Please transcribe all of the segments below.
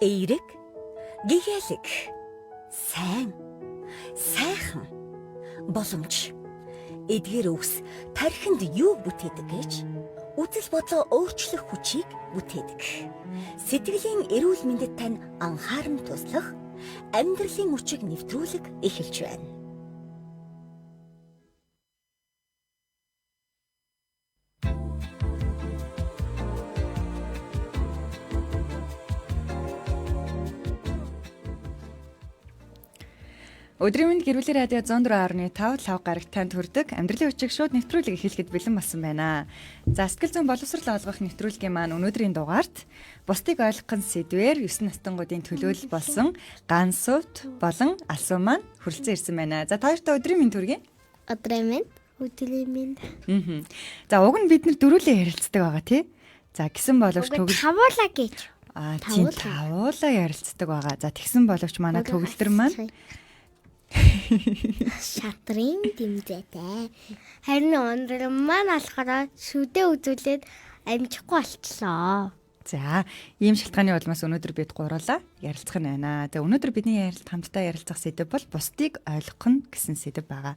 эерэг, гэгээлэг, сайн, сайхан, боломж, эдгээр үгс тархинд юу бүтээдэг гэж үзэл бодлоо өөрчлөх хүчийг бүтээдэг. Сэтгэлийн эрүүл мэндэд тань анхааран туслах амьдралын хүчийг нэвтрүүлэг эхэлж байна. Өдрийн мэнд гэрүүлэн радио 104.5 лав гарагт танд хүрдэг амьдралын хүчийг шууд нэвтрүүлэг эхлэхэд бэлэн болсон байна. За сэтгэл зүйн боловсрол олгох нэвтрүүлгийн маань өнөөдрийн дугаарт бусдыг ойлгох сэдвээр 9 настангуудын төлөөлөл болсон гансууд болон алсуу маань хүрэлцэн ирсэн байна. За хоёртаа өдрийн мэнд хүргэе. Өдрийн мэнд. За уг нь бид нар дөрүлээ ярилцдаг байгаа тий. За гисэн боловч тавуулаа гэж. Тийм тавуулаа ярилцдаг байгаа. За тэгсэн боловч манай төгөлдөр маань шатрын дэмжээтэй. Харин өндөр маань алхаараа шүдэ үзүүлээд амжихгүй болчлоо. За, ийм шалтгааны улмаас өнөөдөр бид гурлаа ярилцах нь байна. За, өнөөдөр бидний хамтдаа ярилцах сэдэв бол бусдыг ойлгох нь гэсэн сэдэв байгаа.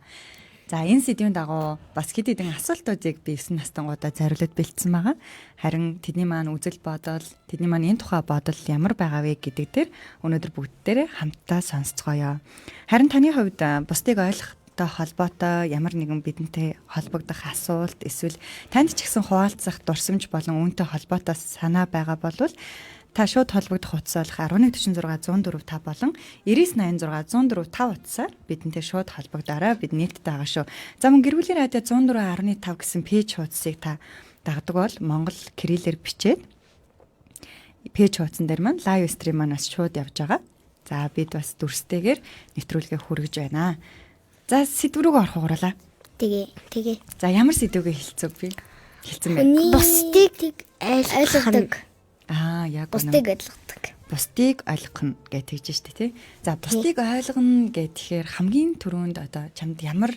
За, энэ сэдвийн дагуу бас хэд хэдэн асуултуудыг би 9 настангуудаа зориулж бэлдсэн байгаа. Харин тэдний маань үзэл бодол, тэдний маань энэ тухай бодол ямар байгаа вэ гэдэг дээр өнөөдөр бүгдээрээ хамтдаа сонсцгоё. Харин таны хувьд бусдыг ойлгохтой холбоотой ямар нэгэн бидэнтэй холбогдох асуулт эсвэл танд ч гэсэн хуваалцах дурсамж болон үүнтэй холбоотой санаа байгаа бол та шууд холбогдох утас болох 1146 104 5 болон 9986 104 5 утсаар бидэнтэй шууд холбогдоорой. Бид нийтдээ байгаа шүү. За мөн гэрүүлийн радио 104.5 гэсэн пэйж хуудсыг та дагдаг бол Монгол кириллээр бичээд пэйж хуудсан дээр маань лайв стрим маань бас шууд явж байгаа. За бид бас дүрстэйгээр нэвтрүүлгээ хүргэж байна. За сэдв рүү орох ууралаа. Тэгээ. За ямар сэдвгээ хэлцэг би? Хэлцэн байна. Бусдыг ойлгох. Яг бусдыг ойлгодог. Бусдыг ойлгоно гэж тэгж штэ тий. За бусдыг ойлгоно гэхээр хамгийн түрүүнд одоо чамд ямар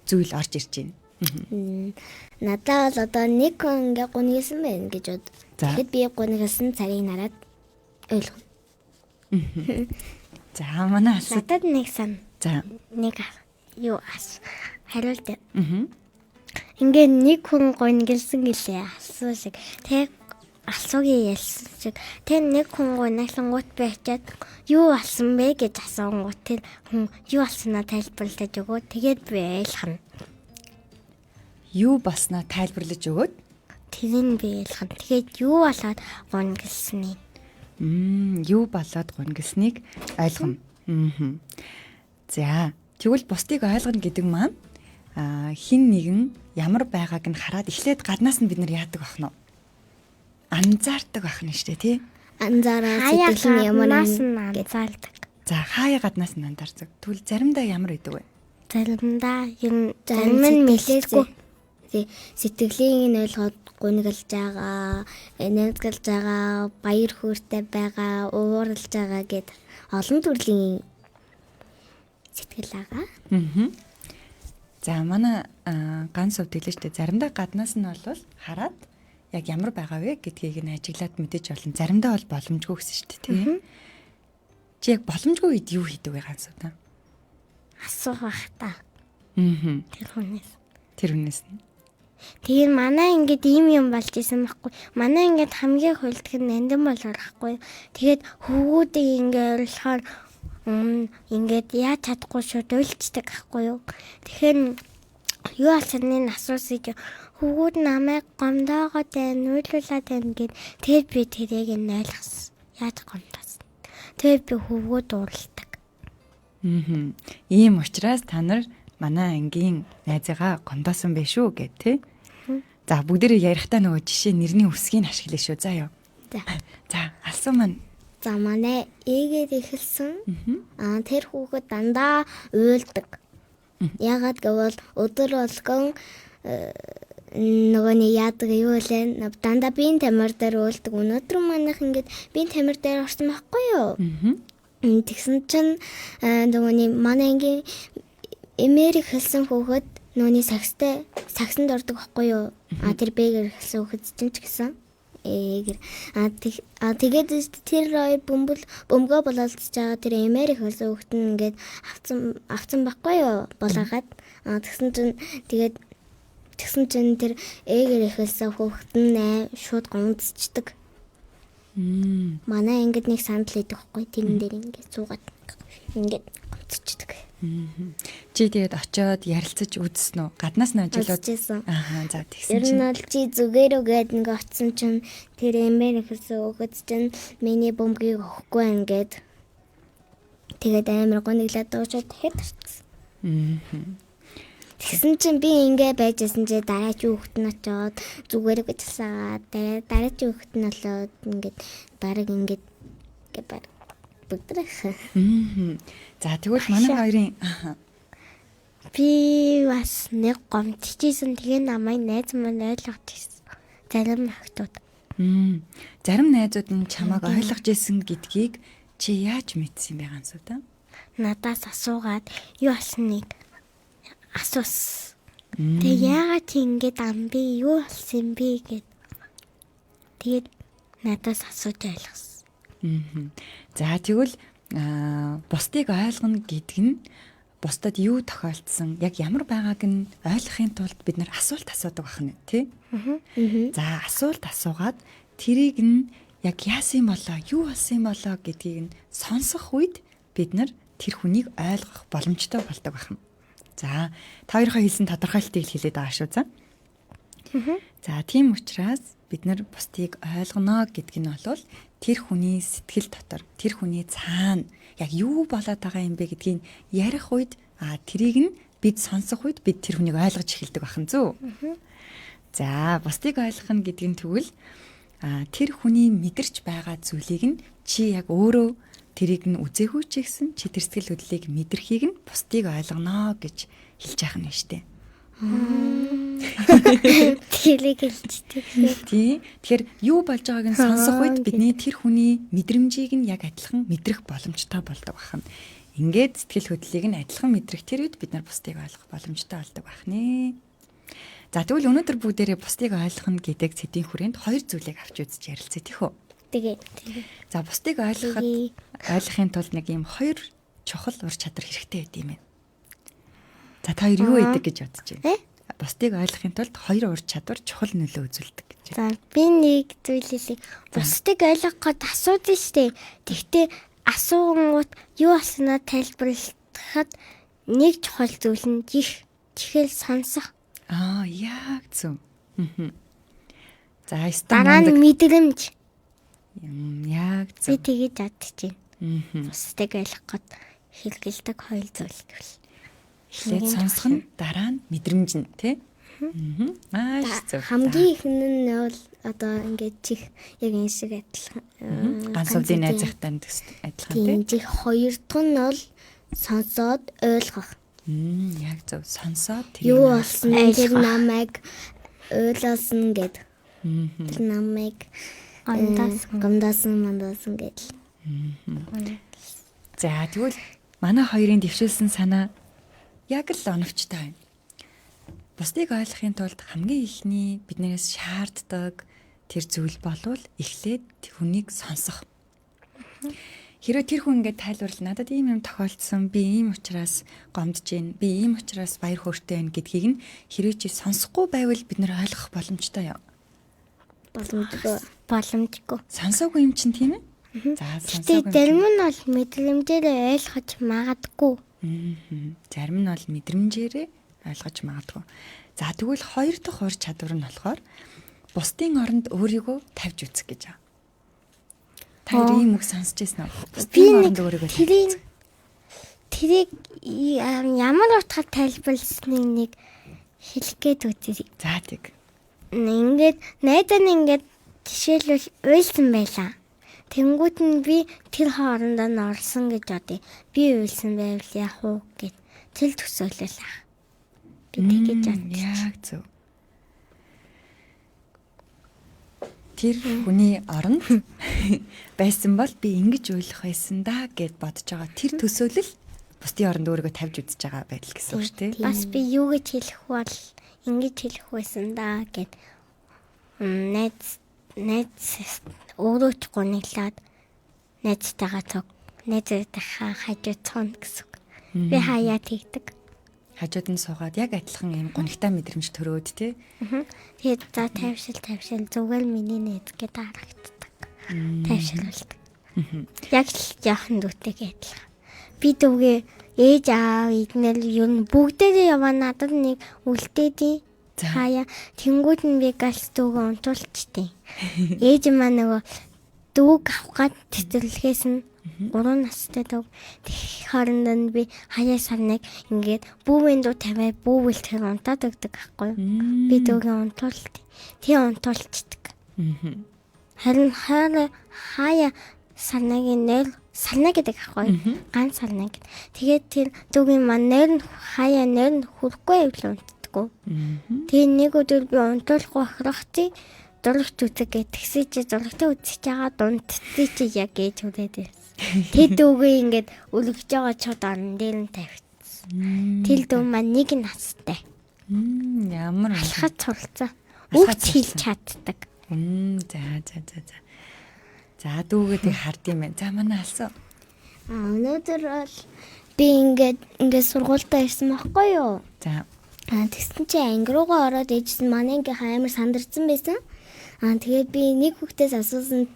зүйл орж ирж байна? Надад бол одоо нэг хүн ингээ гунисан байна гэж бод. Тэгэхэд би гунигсан царийг нараад ойлгоно. За манай асуу. Надад нэг сан. За нэг юу хариулт. Ингээ нэг хүн гунисан гэлээ асуу шиг. Тэг асуугийн ялсан шиг. Тэг нэг хүн гунисан гут би очиад юу болсон бэ гэж асуунгууд тэр хүн юу болсноо тайлбарлаж өгөө. Тэгээд би ойлгоно. Юу болсноо тайлбарлаж өгөөд тэрийг би ойлгоно. Тэгээд юу болоод гунисныг. Юу болоод гунисныг ойлгоно. За тэгвэл бусдыг ойлгоно гэдэг маань хин нэгэн ямар байгааг нь хараад эхлээд гаднаас нь бид нар яадаг бах нь анзаардаг бах нь штэ тий. Анзаараа сэтгэл нь ямар анзаардаг. За хаяа гаднаас нь анзаардаг. Тэгвэл заримдаа ямар идэг вэ? Заримдаа зарим нь мэлээгүй. Сэтгэлийн нь ойлгоод гунигалж байгаа, энергэлж байгаа, баяр хөөртэй байгаа, ууралж байгаа гэд олон төрлийн сэтгэл байгаа. За манай ганц хувьд хэлжтэй заримдаа гаднаас нь бол хараад яг ямар байгаа вэ гэдгийг нь ажиглаад мэдэж болно. Заримдаа бол боломжгүй гэсэн шүү дээ тийм. Чи яг боломжгүй үед юу хийдэг вэ ганц удаа? Асуух бах та. Тэр хүнээс. Тэгээ манай ингээд ийм болж исэн байхгүй. Манай ингээд хамгийн хуйлдах нь нандин болоор байхгүй. Тэгээд хөвгүүдийг ингээд болохоор ингээд яаж чадахгүй шууд уйлцдаг байхгүй юу. Тэгэхээр юу алсны асуусыг хөвгүүд намайг гомдоогоод байна, уйлуулад байна гэд тэгээд би тэрийг нь ойлгосон. Яаж гомдоос. Тэгээд би хөвгүүд уурладаг. Ийм учраас та нар манай ангийн найзыгаа гомдоосон байх шүү гэд тий. За бүгдээрээ ярихдаа нөгөө жишээ нэрний үсгийг ашиглая шүү. За ёо. За алсуу маань. За манай ээгээд эхэлсэн. Тэр хүүхэд дандаа уйлдаг. Ягаад гэвэл өдөр болгон нөгөөний яадаг юу вэ? Дандаа биеийн тамир дээр уйлдаг. Өнөөдөр манайх ингээд биеийн тамир дээр орсон байхгүй юу? Тэгсэн чинь нөгөөний манай ангийн эмээр эхэлсэн хүүхэд Нөөний сагсанд ордог байхгүй юу? Тэр бэгээр хэлсэн хөхөд чинь ч гэсэн ээгэр тэгээд тэр хоёр бөмбөгөө болоолцож байгаа тэр Америк хөлсөн хүүхэд нь ингээд авцсан байхгүй юу болгоод тэгсэн чинь тэр ээгэр ихэлсэн хүүхэд нь шууд гомдсчдаг. Манай ингээд нэг сандал идэх байхгүй тэрэн дээр ингээд суугаад ингээд гомдсчдаг. Чи тэгээд очиод ярилцаж үзсэн үү? Гаднаас нь ажиглаад. Аа за тэгсэн чинь. Ер нь бол чи зүгээр үгээд ингээд очсон чинь тэр Америк хөлсөн хүүхэд чинь миний бөмбөгийг өгөхгүй ингээд тэгээд амар гониглаад дуушаад тэгэхэд тарцсан. Тэгсэн чинь би ингээ байжсэн чи дараач хүүхэд нь очоод зүгээр гэж хэлсаагаад тэгээд дараач хүүхэд нь болоод ингээд бараг ингээд баг бүгдрэх. За тэгвэл манай хоёрын би бас нэг гомдчихсэн тэгээ намайг найз маань ойлгож ирсэн. Зарим хактууд. Зарим найзууд нь чамайг ойлгож ирсэн гэдгийг чи яаж мэдсэн бэ ганцуу та? Надаас асуугаад юу болсныг асуусан. Тэгээ яагаад чи ингэж би юу болсон бэ гэд. Тэгээд надаас асууж ойлгосон. За тэгвэл бусдыг ойлгоно гэдэг нь бусдад юу тохиолдсон, яг ямар байгааг нь ойлгохын тулд бид нар асуулт асуудаг байна, тий? За асуулт асуугаад тэрийг нь яг яасан болоо, юу болсон болоо гэдгийг нь сонсох үед бид нар тэр хүнийг ойлгох боломжтой болдог байна. За та хоёроо хэлсэн тодорхойлтыг хэлээд байгаа шүү за. За тийм учраас бид нар бусдыг ойлгоно гэдг нь бол тэр хүний сэтгэл дотор, тэр хүний цаана яг юу болоод байгаа юм бэ гэдгийг ярих үед тэрийг нь бид сонсох үед бид тэр хүнийг ойлгож эхэлдэг бахан зүү. За бусдыг ойлгох нь гэдэг нь тэгвэл тэр хүний мэдэрч байгаа зүйлийг нь чи яг өөрөө тэрийг нь үзээгүй ч гэсэн чи тэр сэтгэл хөдлөлийг мэдэрхийг нь бусдыг ойлгоно гэж хэлж яах нь штэ. Тэрийг хэлжтэй. Тэгэхээр юу болж байгааг нь сонсох үед бидний тэр хүний мэдрэмжийг нь яг адилхан мэдрэх боломжтой болдог байна. Ингээд сэтгэл хөдлөлийг нь адилхан мэдрэх тэр үед бид нар бусдыг ойлгох боломжтой болдог байна. За тэгвэл өнөөдөр бүгдээрээ бусдыг ойлгоно гэдэг сэдвийн хүрээнд хоёр зүйлийг авч үзэж ярилцъя тийх үү? Тэгээ. За бусдыг ойлгохын тулд нэг юм хоёр чухал ур чадвар хэрэгтэй байд юм байна. За та хоёр юу хийдэг гэж бодож байна? Бусдыг ойлгохын тулд хоёр ур чадвар чухал нөлөө үзүүлдэг гэж. За би нэг зүйлийг бусдыг ойлгох гээд асуудаг штеп. Тэгтээ асуугангууд юу болсноо тайлбарлахад нэг чухал зүйл нь чихэл сонсох. Яг зөв. За дараа нь мэдрэмж. Яг зөв. Би тэгэж бодож байна. Бусдыг ойлгох гээд хэлгэлдэг хоёр зүйл гэвэл. Эхлээд сонсох нь дараа нь мэдрэмж нь тий. Маш зөв. Хамгийн ихнэн нь бол одоо ингээд чих яг энэ шиг адилхан. Ганц удын найзахтай адилхан тий. Чих хоёр дахь нь бол сонсоод ойлгох. Яг зөв. Сонсоод юу болсон тэр намайг ойлгосон гэд. Тэр намайг гомдоосон гэд. За тэгвэл манай хоёрын дэвшүүлсэн санаа яг л оновчтой байна. Бусдыг ойлгохын тулд хамгийн ихний биднээс шаарддаг тэр зүйл болвол эхлээд хүнийг сонсох. Хэрвээ тэр хүн ингээд тайлбарлал надад ийм юм тохиолдсон, би ийм учраас гомдож байна, би ийм учраас баяр хөөртэй байна гэдгийг нь хэрвээ чи сонсохгүй байвал бид нэр ойлгох боломжтой юм. Боломжгүй. Сонсоогүй юм чинь тийм ээ? За сонсоогүй. Зарим нь бол мэдрэмжээр ойлгож магадгүй. Зарим нь бол мэдрэмжээрээ ойлгож магадгүй. За тэгвэл хоёр дахь ур чадвар нь болохоор бусдын оронд өөрийгөө тавьж үзэх гэж байна. Та ийм үг сонсч байсан уу? Бусдын оронд өөрийгөө тавьж. Тэрийг ямар утгаар тайлбарласныг нэг хэлэх гээд үзье. За тэг. Ингээд найдаа нь ингээд жишээлбэл уйлсан байлаа. Тэнгүүд нь би тэр хоорондоо нь орсон гэж бодъё. Би уйлсан байвал яах вэ гэд тэл төсөөлөл аа. Би тэгэж бодчих. Яг зөв. Тэр хүний оронд байсан бол би ингэж уйлах байсан да гэд бодож байгаа. Тэр төсөөлөл бусдын оронд өөрийгөө тавьж үзэж байгаа байдал гэсэн үг шүү дээ. Бас би юу гэж хэлэх бол ингэж хэлэх байсан да гэд найз өөрөө ч гуниглаад найзтайгаа цог найзтайгаа хажуу цоно гэсэн. Би хаяа тэгдэг. Хажууд нь суугаад яг адилхан юм гонигтай мэдрэмж төрөөд тий. Тэгээд за тавьшил зүгээр миний найз гэдээ харагддаг. Тавьшилвал. Яг л яахан дүүтэйг адилхан. Би дүүгээ ээж аав эднэр юу н бүгдээ яваа надад нэг үлдээдий. Хаяа тэнгууд нь би галс дүүгээ унтуулчихдээ. Ээж маань нөгөө дүүг авахгаад тэтгэрлэхээс нь 3 настай дүү. Тэг хооронд нь би хаяа сарныг ингээд бүүвэн дүү тавиа бүүвэлтгэр унтаад өгдөг байхгүй юу? Би дүүгээ унтуулт. Тий унтуулчдаг. Харин хаяа сарнагийн нэр сарна гэдэг байхгүй юу? Ганц сарна гэдэг. Тэгээд тэр дүүгийн маань нэр нь хаяа нэр нь хүрхгүй явлаа унтдаггүй. Тэгээ нэг өдөр би унтуулахгүй ахрахти зурагт үзэг гэтгсээ чи зурагтаа үзэж байгаа дундтий чи яг ээж хүрээд байсан. Тэд дүүгээ ингээд өлгөж байгаа чод орон дээр нь тавьчихсан. Тэл дүү маань нэг настай. Ямар алхаж суралцсан. Үг хэлж чаддаг. За дүүгээд хард юм байна. За манай алсуу. Өнөөдөр бол би ингээд сургуультай ирсэн байхгүй юу? За. Тэгсэн чи анги руугаа ороод ээжсэн манай ингээ амар сандарсан байсан. Тэгээд би нэг хүүхдээс асуусан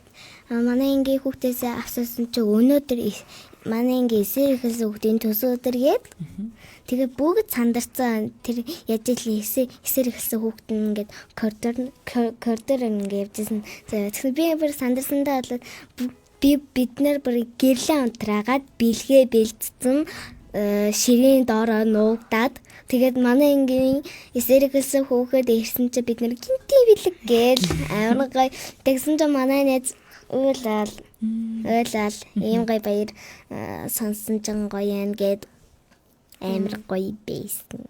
манай ангийн хүүхдээс асуусан чи өнөөдөр манай ангийн эсэр ихэлсэн хүүхдийн төсөө өдөр гээд тэгээд бүгд сандарсан. Тэр яаж илийн эсэр ихэлсэн хүүхд нь ингээд коридор ингээд явжсэн. Тэгэхээр би бүр сандарсандаа болоод бид нар бүр гэрлээ унтраагаад бэлгээ бэлдсэн ширийн доороо нуугдаад тэгээд манай ангийн эсэр ихэлсэн хүүхэд ирсэн чи бид нар гинти бэлэг гээл амар гой тэгсэн чи манай найз уйлал ийм гой баяр сонсон ч гоё юм гээд амар гоё байсан.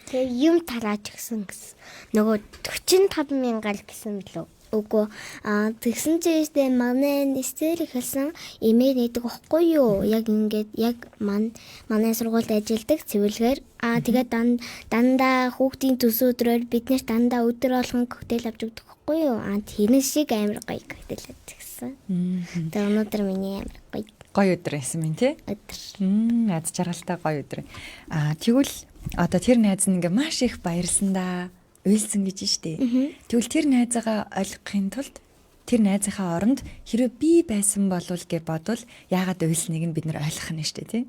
Тэгээ юм тараач гисэн нөгөө 45,000 гэсэн мөлөө. Үгүй тэгсэн чийштэй манай эсэр ихэлсэн имэйл нэдэг байхгүй юу? Яг ингээд яг манай сургуульд ажилладаг цэвэрлэгээр тэгээд дандаа хүүхдийн төсөө өдрөөр бид нэр дандаа өдөр болгон коктейл авч өгдөг байхгүй юу? Тэр шиг амар гоё коктейл авчихсан. Тэгээд өнөөдөр миний амар гоё өдөр байсан юм тий? Өдөр. Аз жаргалтай гоё өдөр. Тэгвэл одоо тэр найз нь ингээ маш их баярлсан да. Уйлсан гэж штэ. Тэгвэл тэр найзаагаа ойлгохын тулд тэр найзынхаа оронд хэрвээ би байсан болвол гэж бодвол яагаад уйлсныг нь бид нэр ойлгох нь штэ тий.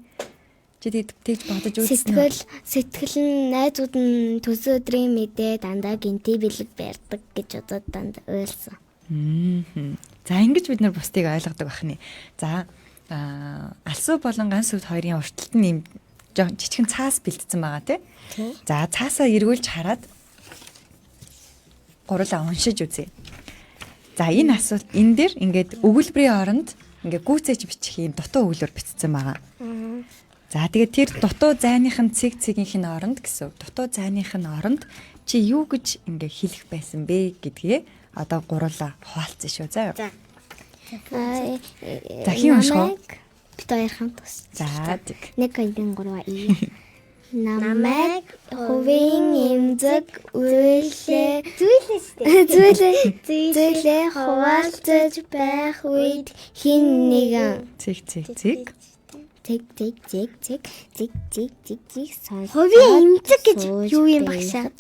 Чи тэгж бодож үзсэн үү? Сэтгэл нь найзууд нь төсөө өдрийн мэдээ дандаа гинти бэлэг барьдаг гэж бодоод дандаа уйлсан. За ингэж бид нар бусдыг ойлгодог бахны. За алсуу болон ганс үд хоёрын урталт нь юм жижигхэн цаас бэлдсэн байгаа тий. За цаасаа эргүүлж хараад гурлаа уншиж үзье. За энэ асуулт энэ дээр ингээд өгүүлбэрийн оронд ингээд гүйцээж бичих юм дутуу өгүүлбэр бичсэн байгаа. За тэгээд тэр дутуу зайныхын цэгцгийнх нь оронд гэсэн. Дутуу зайных нь оронд чи юу гэж ингээд хэлэх байсан бэ гэдгээ одоо гурлаа хуваалцсан шүү. За. За хин унших. Бид хоёр хамт ус. За 1 2 3 намайг хувийн эмзэг зүйлээ хуваалцаж байх үед хин нэгэн цэг сонь. Хувийн эмзэг гэж юу юм багшаа?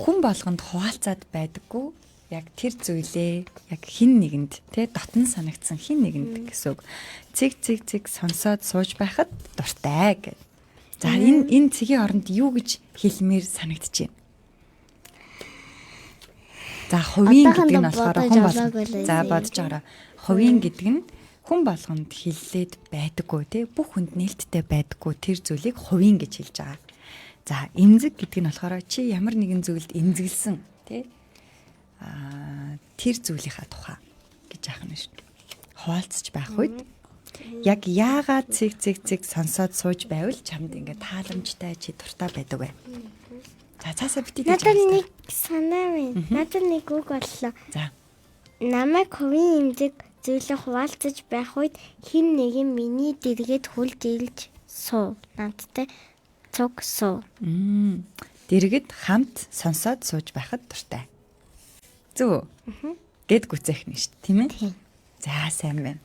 Хүн болгонд хуваалцаад байдаггүй. Яг тэр зүйлээ яг хин нэгэнд тэ дотн санагдсан хин нэгэнд гэсэн үг. Цэг сонсоод сууж байхад дуртай гэж. За энэ цэгийн оронд юу гэж хэлмээр санагдаж байна? За хувийн гэдэг нь болохоор хүн болгонд за бодож байгаараа. Хувийн гэдэг нь хүн болгонд хиллээд байдаггүй тий бүх хүнд нээлттэй байдаггүй тэр зүйлийг хувийн гэж хэлж байгаа. За эмзэг гэдэг нь болохоор чи ямар нэгэн зүйлд эмзэглсэн тий тэр зүйлийнхаа тухай гэж яах нь шүү. Хуваалцаж байх үед яг яагаад цэг сонсоод сууж байвал чамд ингээд тааламжтай чи дуртай байдаг вэ? За цаасаа битгий гэж. Надад нэг санаа байна. Надад нэг үг боллоо. За. Намайг хувийн эмзэг зүйлээ хуваалцаж байх үед хин нэгэн миний дэргэд хүлж ирж суу. Надтай цуг суу. Дэргэд хамт сонсоод сууж байхад дуртай. Зөв. Гэд гүцээх нь шүү дээ, тийм ээ? Тийм. За сайн байна.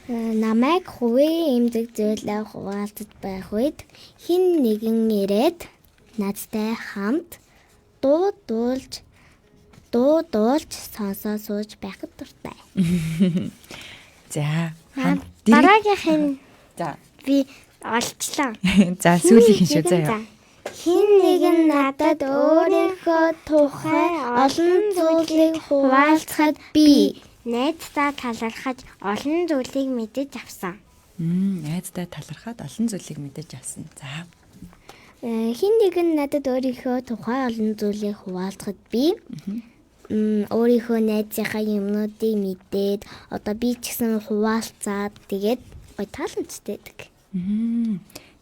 Намайг хувийн эмзэг зүйлээ хуваалцаж байх үед хин нэгэн ирээд надтай хамт дуу дуулж сонсоо сууж байхад дуртай. За. Дараагийнх нь За. би олчлаа. За сүүлийнх нь шүү заяа. Хин нэгэн надад өөрийнхөө тухай олон зүйлийг хуваалцахад би найздаа талархаж олон зүйлийг мэдэж авсан. Найздаа талархаад олон зүйлийг мэдэж авсан. За. Хин нэгэн надад өөрийнхөө тухай олон зүйлийг хуваалцахад би өөрийнхөө найзынхаа юмнуудыг мэдээд одоо би ч гэсэн хуваалцаад тэгээд гоё тааламжтай байдаг.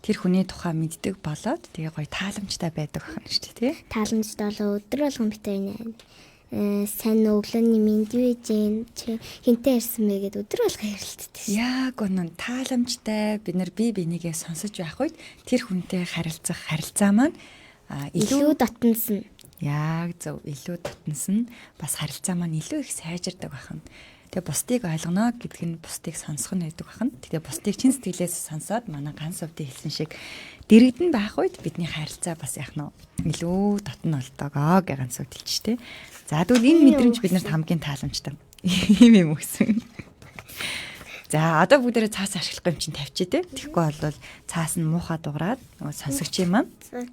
Тэр хүний тухай мэддэг болоод тэгээ гоё тааламжтай байдаг байна шүү дээ, тий? Тааламжтай болоо өдөр болгон битэр сайн өглөөний мэнд юу ийж чи хинтээ ирсэн бэ гэд өдөр болгон ярилцдаг шээ. Яг үнэн тааламжтай бид нар бие бинийгээ сонсож байх үед тэр хүнтэй харилцах харилцаа маань илүү дотнос нь. Яг зөв илүү дотнос нь бас харилцаа маань илүү их сайжирдаг байна. Тэгээ бусдыг ойлгоно гэдг нь бусдыг сонсох нь байдаг байна. Тэгээ бусдыг чин сэтгэлээс сонсоод манай ганц өвдөө хэлсэн шиг дэрэгдэн байх үед бидний харилцаа бас яах нь илүү дотн болтойгоо гэж ганц өвд хэлж тээ. За тэгвэл энэ мэдрэмж биднэрт хамгийн тааламжтай юм өгсөн. За одоо бүгдээрээ цаас ашиглахгүй юм чинь тавьчих тий. Тэгэхгүй бол цаас нь муухай дуурайд сонсогчийн маань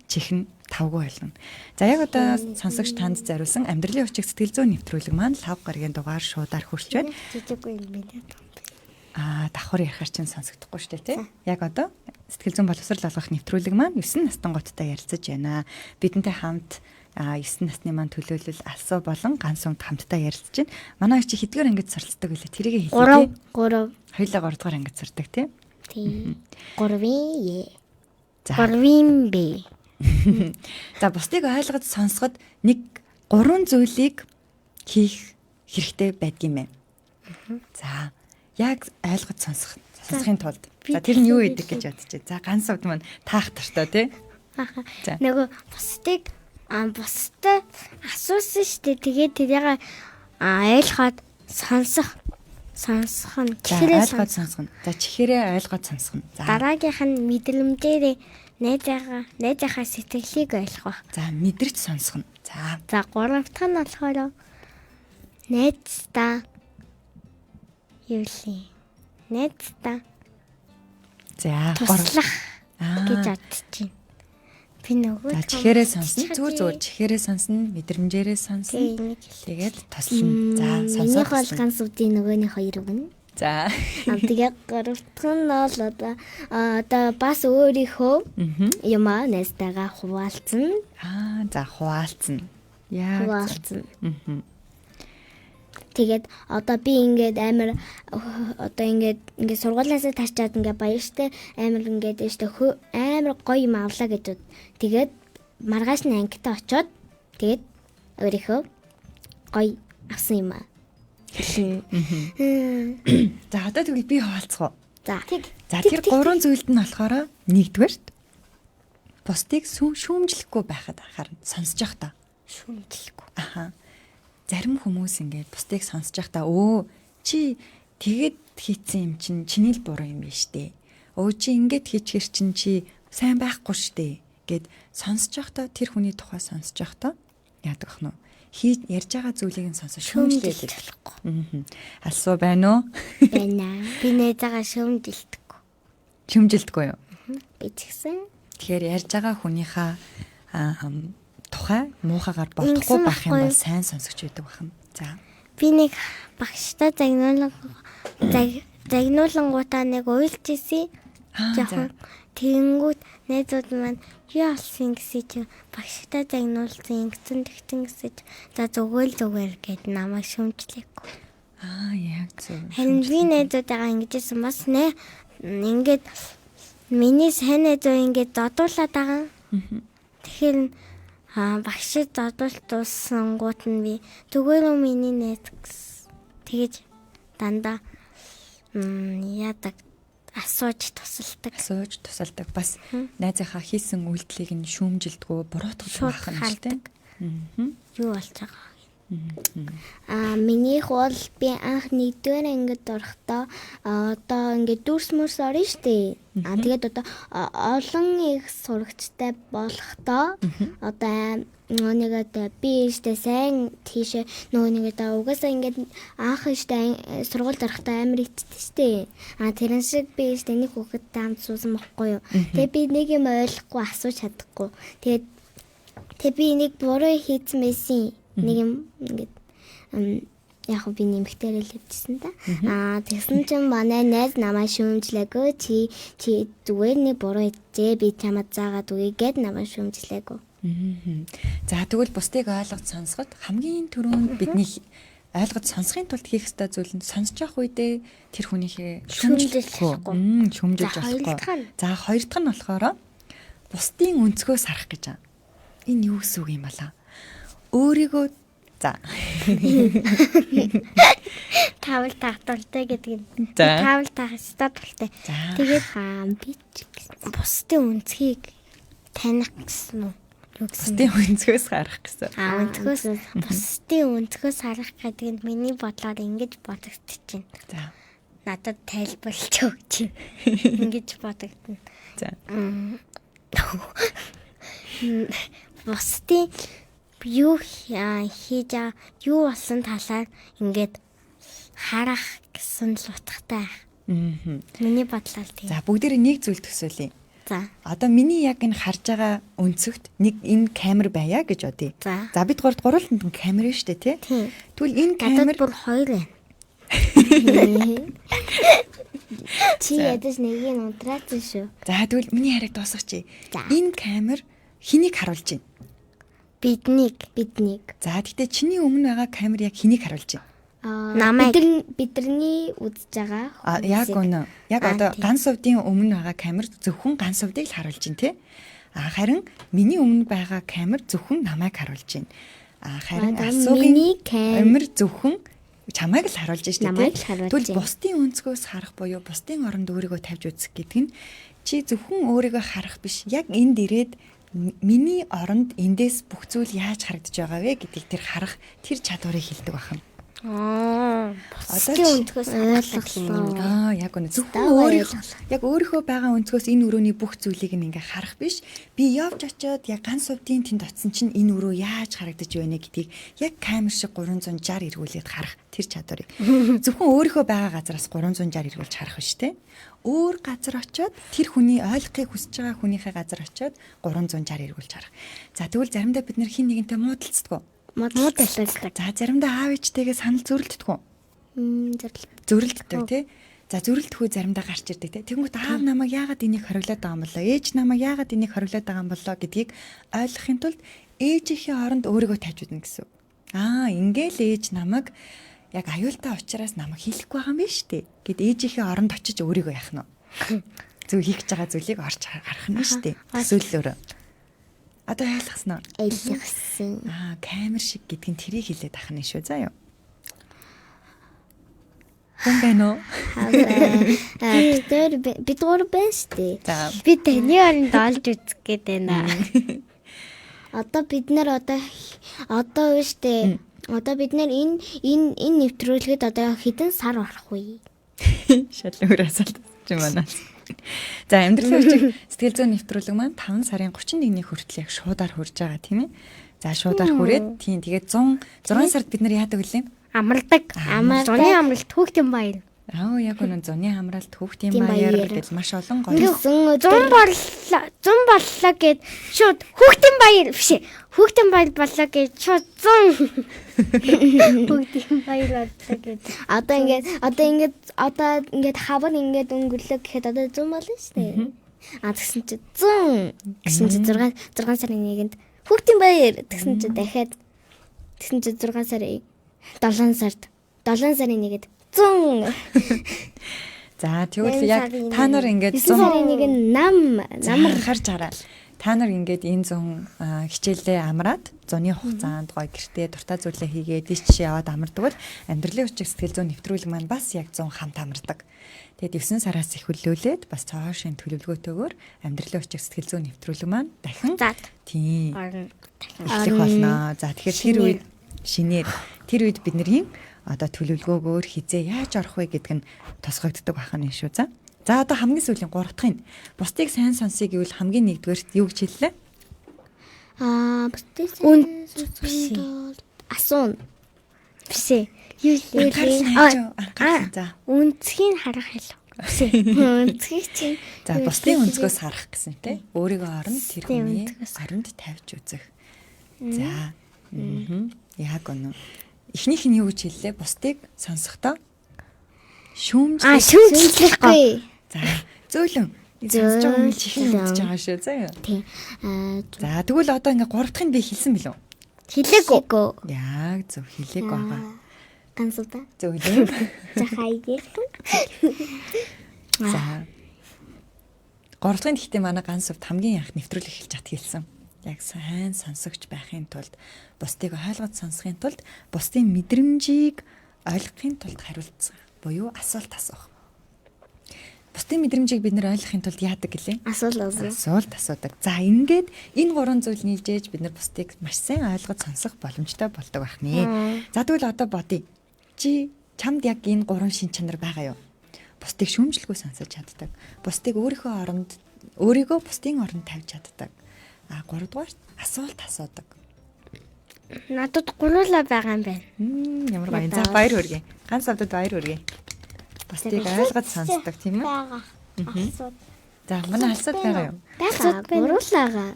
чихэн тавгүй байлгана. За яг одоо сонсогч танд зориулсан амьдралын хүчиг сэтгэл зүйн нэвтрүүлэг маань лав гарагийн дугаар шуудаар хүрч байна. Жижиггүй юм байна. Давхар ярихаар чинь сонсогдохгүй шүү дээ тий. Яг одоо сэтгэл зүйн боловсрол олгох нэвтрүүлэг маань 9 настангуудтай ярилцаж байна. Бидэнтэй хамт 9 насны маань төлөөлөл алсуу болон ганц өмд хамтдаа ярилцж байна. Манай чи хэдгээр ангид суралцдаг үлээ тэрийг хэлээ тий. 3. Хоёулаа 3 дугаар ангид сурдаг тий. Тийм. 3-ийн Е. За. 3-ийн Б. За бусдыг ойлгож сонсоход нэг 3 зүйлийг хийх хэрэгтэй байдгийм байна. За яг ойлгож сонсохын тулд за тэр нь юу гэдэг гэж бодож байна. За ганц удаа маань таах тартай тий. За. Нөгөө бусдыг бусдад асуусан шүү дээ. Тэгээд тэрийг ойлгоод сонсох нь. Ойлгоод сонсох нь. За чихээрээ ойлгоод сонсох нь. За дараагийнх нь мэдрэмжээр найзынхаа сэтгэлийг ойлгох. За мэдэрч сонсох нь. За 3 дахь нь болохоор найздаа юу лээ? Найздаа за туслах гэж бодож байна. Би нөгөө за чихээрээ сонсно. Зүгээр чихээрээ сонсно, мэдрэмжээрээ сонсно. Тэгээд тослно. За сонсох болгон сүдийн нөгөөний хоёр байна. За. Тэгээд 3 дахь нь бол одоо бас өөрийнхөө юмаа найзтайгаа хуваалцна. За хуваалцна. Яа. Хуваалцна. Тэгээд одоо би ингээд амар одоо ингээд сургуулиасаа тарчаад ингээд баяртай амар ингээд дэжтэй амар гоё юм авлаа гэж. Тэгээд маргааш нь ангитаа очиод тэгээд өөрийнхөө гоё авсан юм аа. За одоо тэгвэл би хуваалцах уу? За тэр 3 зүйлд нь болохоор нэгдүгээрт бусдыг шүүмжлэхгүй байхад харна сонсож явах та. Шүүмжлэхгүй. Аха. Зарим хүмүүс ингээд бусдыг сонсож байхдаа өө чи тэгэд хийцэн юм чинь чиний л буруу юм биш дээ. Өө чи ингээд хийчихэр чинь чи сайн байхгүй штэ гэд сонсож байхдаа тэр хүний тухай сонсож байхдаа яадаг ах нь ярьж байгаа зүйлийг нь сонсож шүүмжлэх болохгүй. Алсуу байна уу? Байна. Би найзаагаа шүүмжилдэггүй. Шүүмжилдэггүй юу? Би ч гэсэн. Тэгэхээр ярьж байгаа хүнийхээ тухай муухагаар бодохгүй байх юм бол сайн сонсогч байдаг байна. За. Би нэг багштай загнуулангуудаа нэг уйлж ирсэн. Жохон тэгэнгүүт найзууд маань юу алсан гэсэн чи багштай загнуулсан ингэсэн тэгсэн гэсэн чи за зүгээр гэд намайг шүүмжлээгүй. Яг зөв. Харин би найзуудаа ингэжсэн бас нэ ингээд миний сайн найзуу ингээд зодуулаад байгаа. Тэгэхээр багшид зодуулт дууссан гут нь би түгээнүү миний найз тэгэж дандаа яадаг асууж тусалдаг бас найзынхаа хийсэн үйлдэлийг нь шүүмжилдэггүй буруутгах байх юм шиг тийм. Юу болж байгаа. Минийх бол би анх 1-р ангид орохдоо одоо ингээд дүрс мөрс орно штэ. Тэгээд одоо олон их сурагчтай болохдоо одоо нөгөөд би штэ сайн тийшээ нөгөөд угаасаа ингээд анх штэ сургуульд орохдоо амар иттэй штэ. Тэрэн шиг би штэ нэг хүүхэдтэй хамт суусан байхгүй юу. Тэгээд би нэг юм ойлгохгүй асууж чадахгүй. Тэгээд би нэг буруу хийсэн байсан. Нэг юм ингээд яг би нэмэгтэй л хэвчсэн та. Тэгсэн чинь манай найз намайг шүүмжлээгөө чи зүгээр нэг буруу хийжээ би чамд заагаад үгүй гэд намайг шүүмжлээгөө. За тэгвэл бусдыг ойлгож сонсоход хамгийн түрүүнд бидний ойлгож сонсохын тулд хийх ёстой зүйл нь сонсож явах үедээ тэр хүнийхээ шүүмжлэж болохгүй. За хоёр дахь нь болохоор бусдын өнцгөөс харах гэж байна. Энэ юу гэсэн үг юм бала? Өөрийгөө за Тавал тагталтай гэдэг нь. За. Тавал тагталтай талтай. Тэгээд би ч бусдын үнцгийг таних гэсэн үү? Юу гэсэн? бусдын өнцгөөс харах гэсэн. Бусдын үнцгөөс харах гэдэг нь миний бодлоор ингэж бодогдчихэв. За. Надад тайлбарлаж өгч. Ингэж бодогдно. За. Бусдын юу хийж юу болсон талаар ингээд харах гэсэн л утгатай. Миний бодлоор тийм. За бүгдээрээ нэг зүйл төсөөлье. За. Одоо миний яг энэ харж байгаа өнцөгт нэг энэ камер байя гэж бодъё. За бид гурланд камер нь шүү дээ тий. Тэгвэл энэ камер бүр хоёр байна. Чи ядаж нэг нь унтраасан шүү. За тэгвэл миний хариг дуусгачих. Энэ камер хэнийг харуулж байна? Биднийг. За тэгтээ чиний өмнө байгаа камер яг хэнийг харуулж байна? Намайг бидний үзэж байгаа. Яг үнэ. Яг одоо ганц увдын өмнө байгаа камер зөвхөн ганц увдыг л харуулж байна тий. Харин миний өмнө байгаа камер зөвхөн намайг харуулж байна. Харин асуугийн камер зөвхөн чамайг л харуулж байна шүү дээ. Тэгвэл бусдын өнцгөөс харах буюу бусдын оронд өөрийгөө тавьж үзэх гэдэг нь чи зөвхөн өөрийгөө харах биш. Яг энд ирээд миний оронд эндээс бүх зүйл яаж харагдаж байгаа вэ гэдгийг тэр харах тэр чадварыг хэлдэг байна. Бусдын өнцгөөс ойлголоо. Яг үнэ. Зөвхөн яг өөрийнхөө байгаа өнцгөөс энэ өрөөний бүх зүйлийг ингээ харах биш. Би явж очиод яг ганц увдын тэнд очсон чинь энэ өрөө яаж харагдаж байна гэдгийг яг камер шиг 360 эргүүлээд харах тэр чадварыг. Зөвхөн өөрийнхөө байгаа газараас 360 эргүүлж харах биш те. Өөр газар очиод тэр хүний ойлгохыг хүсэж байгаа хүнийхээ газар очиод 360 эргүүлж харах. За тэгвэл заримдаа бид нэр хин нэгэнтэй муудалцдаг. Муудалцдаг. За заримдаа аав ээжтэйгээ санал зөрөлддөг үү? Зөрөлддөг тий. За зөрөлдөхгүй заримдаа гарч ирдэг тий. Тэгмүүд аав намайг яагаад энийг хориглоод байгаа юм болоо? Ээж намайг яагаад энийг хориглоод байгаа юм болоо гэдгийг ойлгохын тулд ээжийнхээ оронд өөрийгөө тавьж үзнэ гэсэн. Ингээл ээж намайг яг аюултай учраас намайг хийхгүй байгаа юм биш үү? Гэт ээжийнхээ оронд очиж өөрийгөө яах нь вэ? Зөв хийх гэж байгаа зүйлийг орж гарах нь шүү дээ. Төсөөллөөр. Одоо ойлгосноо. Ойлгосон. Камер шиг гэдэг нь тэрийг хэлээд ах нь шүү заа юу. Хүн байна уу? Бид гур байна шүү дээ. Би таны оронд олж үзэх гээд байна. Одоо бид нар одоо биш дээ. Одоо бид нар энэ нэвтрүүлгээд одоо хэдэн сар орох вэ? Шал өөр асуулт чи манаас. За амьдралын хүчийг сэтгэл зүйн нэвтрүүлэг маань 5 сарын 31-ний хүртэл яг шуудаар хурж байгаа тийм ээ. За шуудаар хүрээд тийм тэгээд 6 сард бид нар яадаг вүлээ? Амралдаг. Зуны амралт хүүхдийн баяр. Яг үнэн зуны амралт хүүхдийн баяр гэдэг маш олон гоё. 100 боллоо гэд шууд хүүхдийн баяр биш. Хүүхдийн баяр боллоо гэд шууд 100 хүүхдийн баяр боллоо гэд. Одоо ингээд хавар ингээд өнгөрлөө гэхэд одоо 100 болно шүү дээ. Тэгсэн чи 100 гэсэн чи 6 сарын 1-нд хүүхдийн баяр тэгсэн чи дахиад тэгсэн чи 6 сарын 7 сард 7 сарын 1-нд 100. За тэгвэл яг та нар ингээд 100 сарын 1 намар харж хараа. Та нар ингээд энэ 100 хичээлээ амраад зуны хугацаанд гоё гэртээ дуртай зүйлээ хийгээд дэш яваад амардаг бол амьдралын хүчийг сэтгэл зүйн нэвтрүүлэг маань бас яг 100 хамт амардаг. Тэгээд 9 сараас эхлүүлээд бас цаашийн төлөвлөгөөтэйгээр амьдралын хүчийг сэтгэл зүйн нэвтрүүлэг маань дахин тийм эхлэх болно. За тэгэхээр тэр үед шинээр тэр үед бидний одоо төлөвлөгөөгөөр хизээ яаж орох вэ гэдг нь тосгогддог байх нь шүү. За одоо хамгийн сүүлийн 3 дахь нь бусдыг сайн сонсъё гэвэл хамгийн нэгдүгээрт юу гэж хэллээ? Бусдыг сайн асуун. Бисээ. Юу анхаарал. За. Үнцгийг харах хэлв. Үнцгийг чинь. За бусдын өнцгөөс харах гэсэн тий. Өөрийгөө орон тэр хүний оронд тавьж үзэх. За. Яг үнэ. Эхнийх нь юу гэж хэллээ? Бусдыг сонсохдоо шүүмжлэхгүй. За зөөлөн. Сонсож байгаа юм чихэн мэдж байгаа шүү. За юу. Тийм. За тэгвэл одоо ингээ 3 дахь нь би хэлсэн билүү? Хэлээгүй. Яг зөв хэлээг байгаа. Гансуудаа. Зөөлөн. За хаяг. За. 3 дахь нь гэхдээ манай гансувд хамгийн анх нэвтрүүлэг эхэлж хат хэлсэн. Яг сайн сонсогч байхын тулд бусдыг ойлгож сонсохын тулд бусдын мэдрэмжийг ойлгохын тулд хариулцах буюу асуулт асуух. Бусдын мэдрэмжийг бид нэр ойлгохын тулд яадаг гэлээ? Асуулт асуудаг. За ингээд энэ 3 зүйл нийлжээж бид нар бусдыг маш сайн ойлгож сонсох боломжтой болдог байх нэ. За тэгвэл одоо бодъё. Чамд яг энэ 3 шин чанар байгаа юу? Бусдыг шүүмжлэхгүй сонсож чаддаг. Бусдыг өөрийгөө бусдын оронд тавьж чаддаг. 3 дугаар асуулт асуудаг. Надад гурлаа байгаа юм байна. Ямар гоё. За баяр хүргэе. Ганц авдад баяр хүргэе. Бусдыг ойлгож сонсдог тийм үү? Асууд. За манай алсууд байгаа юу? Байгаа. Гурлаагаа.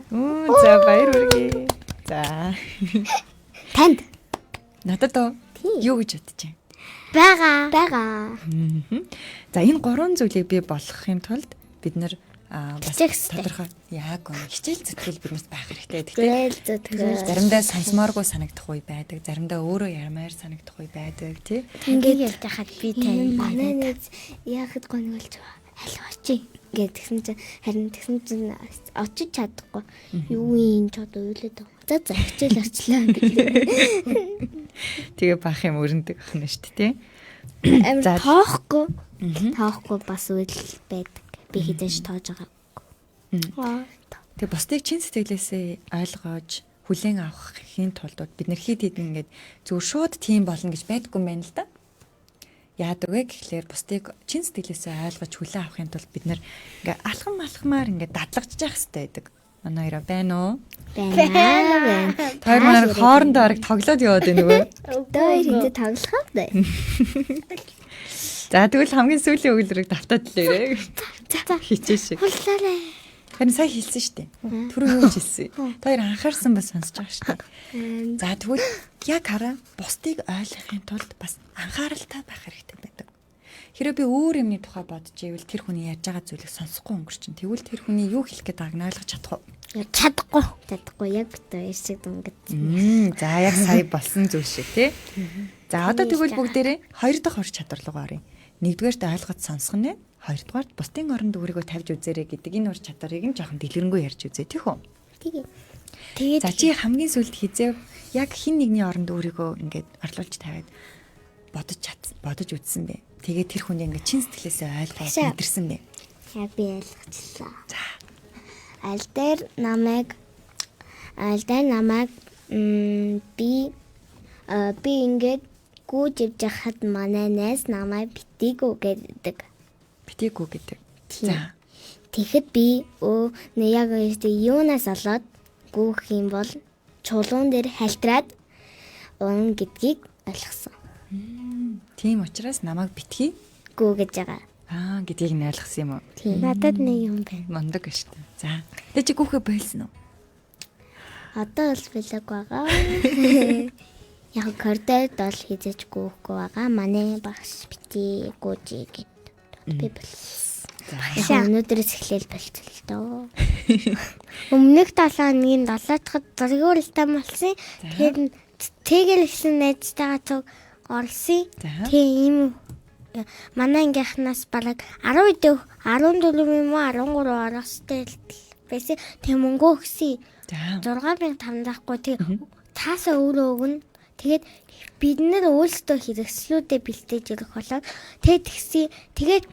За баяр хүргэе. За. Танд. Надад юу гэж бодож байна? Байгаа. За энэ 3 зүйлийг бий болгохын тулд бид нар бас тодорхой яг хичээл зүтгэл биднээс байх хэрэгтэй. Тэгэхээр заримдаа сонсомооргүй санагдах үе байдаг. Заримдаа өөрөө ярмаар санагдах үе байдаг, тий. Ингээд ярьж хахад би тань манай нэг яахад гонголж аль очий гэдгсэн чинь харин тэгсэн чинь очиж чадахгүй. Юу юм ч одоо уйлаад байгаа. За хичээл арчлаа гэдэг. Тэгээ бах юм өрнөдөг ах нь шүү дээ, тий. За тоохгүй бас үйл байдаг. Би хизээж тоож байгаа. Тэгээ бусдыг чин сэтгэлээсээ ойлгож хүлээн авахын тулд бид нар хэд ингээд зүгээр шууд тийм болно гэж байдаггүй юм байна л да. Яадаг вэ гэхлээр бусдыг чин сэтгэлээсээ ойлгож хүлээн авахын тулд бид нар ингээд алхамаар ингээд дадлагжиж явах хэрэгтэй байдаг. Манай хоёроо байна уу? Байна. Тэр маань хоорондоо арга тоглоод яваад байна уу? Доор хизээ тоглох вэ? За тэгвэл хамгийн сүүлийн өгүүлбэрийг давтаад лээрээ. За хичээ шиг. Хуллаарай. Харин сая хэлсэн шүү дээ. Түрүү юу гэж хэлсэн? Та хоёр анхаарсан ба сонсож байгаа шүү дээ. За тэгвэл яг хараа бусдыг ойлгохын тулд бас анхааралтай байх хэрэгтэй байдаг. Хэрэв би өөр юмны тухай бодож ивэл тэр хүний ярьж байгаа зүйлийг сонсохгүй өнгөрчин. Тэгвэл тэр хүний юу хэлэх гээд байгааг нь ойлгож чадах уу? Чадахгүй яг тэр шиг дүнгэд. За яг сая болсон зүйл шиг тий. За одоо тэгвэл бүгдээрээ 2 дахь ур чадвар руу оръё. 1-дүгээрт ойлгож сонсох нь, 2-дугаарт бусдын оронд өөрийгөө тавьж үзээрэй гэдэг энэ ур чадварыг нь жоохон дэлгэрэнгүй ярьж үзье тийх үү? Тэгээд за чи хамгийн сүүлд хизээ яг хин нэгний оронд өөрийгөө ингээд орлуулж тавиад бодож үзсэн бэ. Тэгээд тэр хүнийг ингээд чин сэтгэлээсээ ойлгоод мэдэрсэн бэ. Яг би ойлгочлаа. За. Аль дээр намайг би ингээд гүйж явж хахад манай найз намайг битгий гэдэг. За. Тэгэхэд би яг юунаас олоод гүйх юм бол чулуун дээр хальтраад гэдгийг ойлгосон. Тийм учраас намайг битгий гүү гэж байгаа. Гэдгийг нь ойлгосон юм уу? Тийм. Надад нэг юм байна. Мондог шүү дээ. За. Тэ чи гүүхээ байлсан уу? Одоо л бэлэг байгаа. Яг коридорд бол хизэж гүйхгүй байгаа. Манай багш бити гүйжээ гэдэг. Би болсон. Өнөөдрөөс эхлээл болчихлоо л доо. Өмнөх 7 хоногийн 7 дахь зөргөөлтэй болсон. Тэгэл ихсэн найзтайгаа цуг орсон. Тийм манай ангийнхнаас бараг 14 юм уу 13 оростой байсан. Тэг мөнгө өгсөн. 6500 тэг таасаа өөрөө өгнө. Тэгээд бид нэр өөрсдөө хэрэгслүүдэд бэлтээж ирэх болоод тэгээд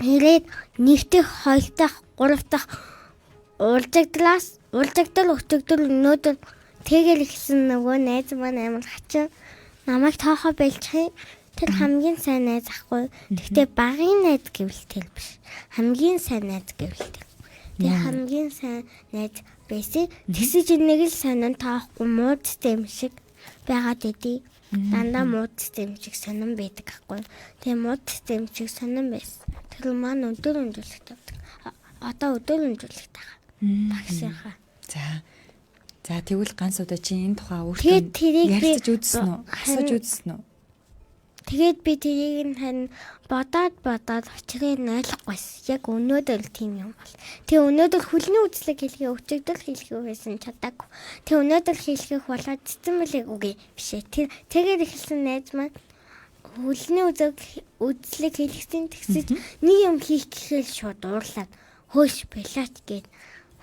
ирээд нэгдэх, хоёр дахь, гурав дахь уралдагдал өтөгдөл өнөөдөр Тэгэл ихсэн нөгөө найз маань амар хачин намайг тоохоо бэлчих. Тэр хамгийн сайн найз ахгүй. Гэхдээ багын найз гэвэл тэр биш. Хамгийн сайн найз гэвэл тэр. Тэр хамгийн сайн найз байсан. Тэсэж нэг л сонин тоохгүй муудтай юм шиг байгаад идэв. Дандаа муудтай юм шиг сонин байдаг ахгүй. Тэгээ муудтай юм шиг сонин байсан. Тэр маань өдөр өндөрлөх тавдаг. Одоо өдөр өндөрлөх тага. Багшийнхаа. За тэгвэл ганц удаа чи энэ тухай өөртөө ярилцаж үзсэн үү? Асууж үзсэн үү? Тэгээд би тэрийг нь харин бодоод учрыг нь ойлгохгүйсэн. Яг өнөөдөр л тийм юм бол. Тэг өнөөдөр хүлний үзлэг хэлхий өчигдөр хэлхий байсан чадаагүй. Тэг өнөөдөр хэлхийх болоод цэцэн мэлэг үгүй бишээ. Тэгээд эхэлсэн найз маань хүлний үзлэг хэлхсэн тэгсэж нэг юм хийх гэхээр шууд уурлаад хөөш балаач гээд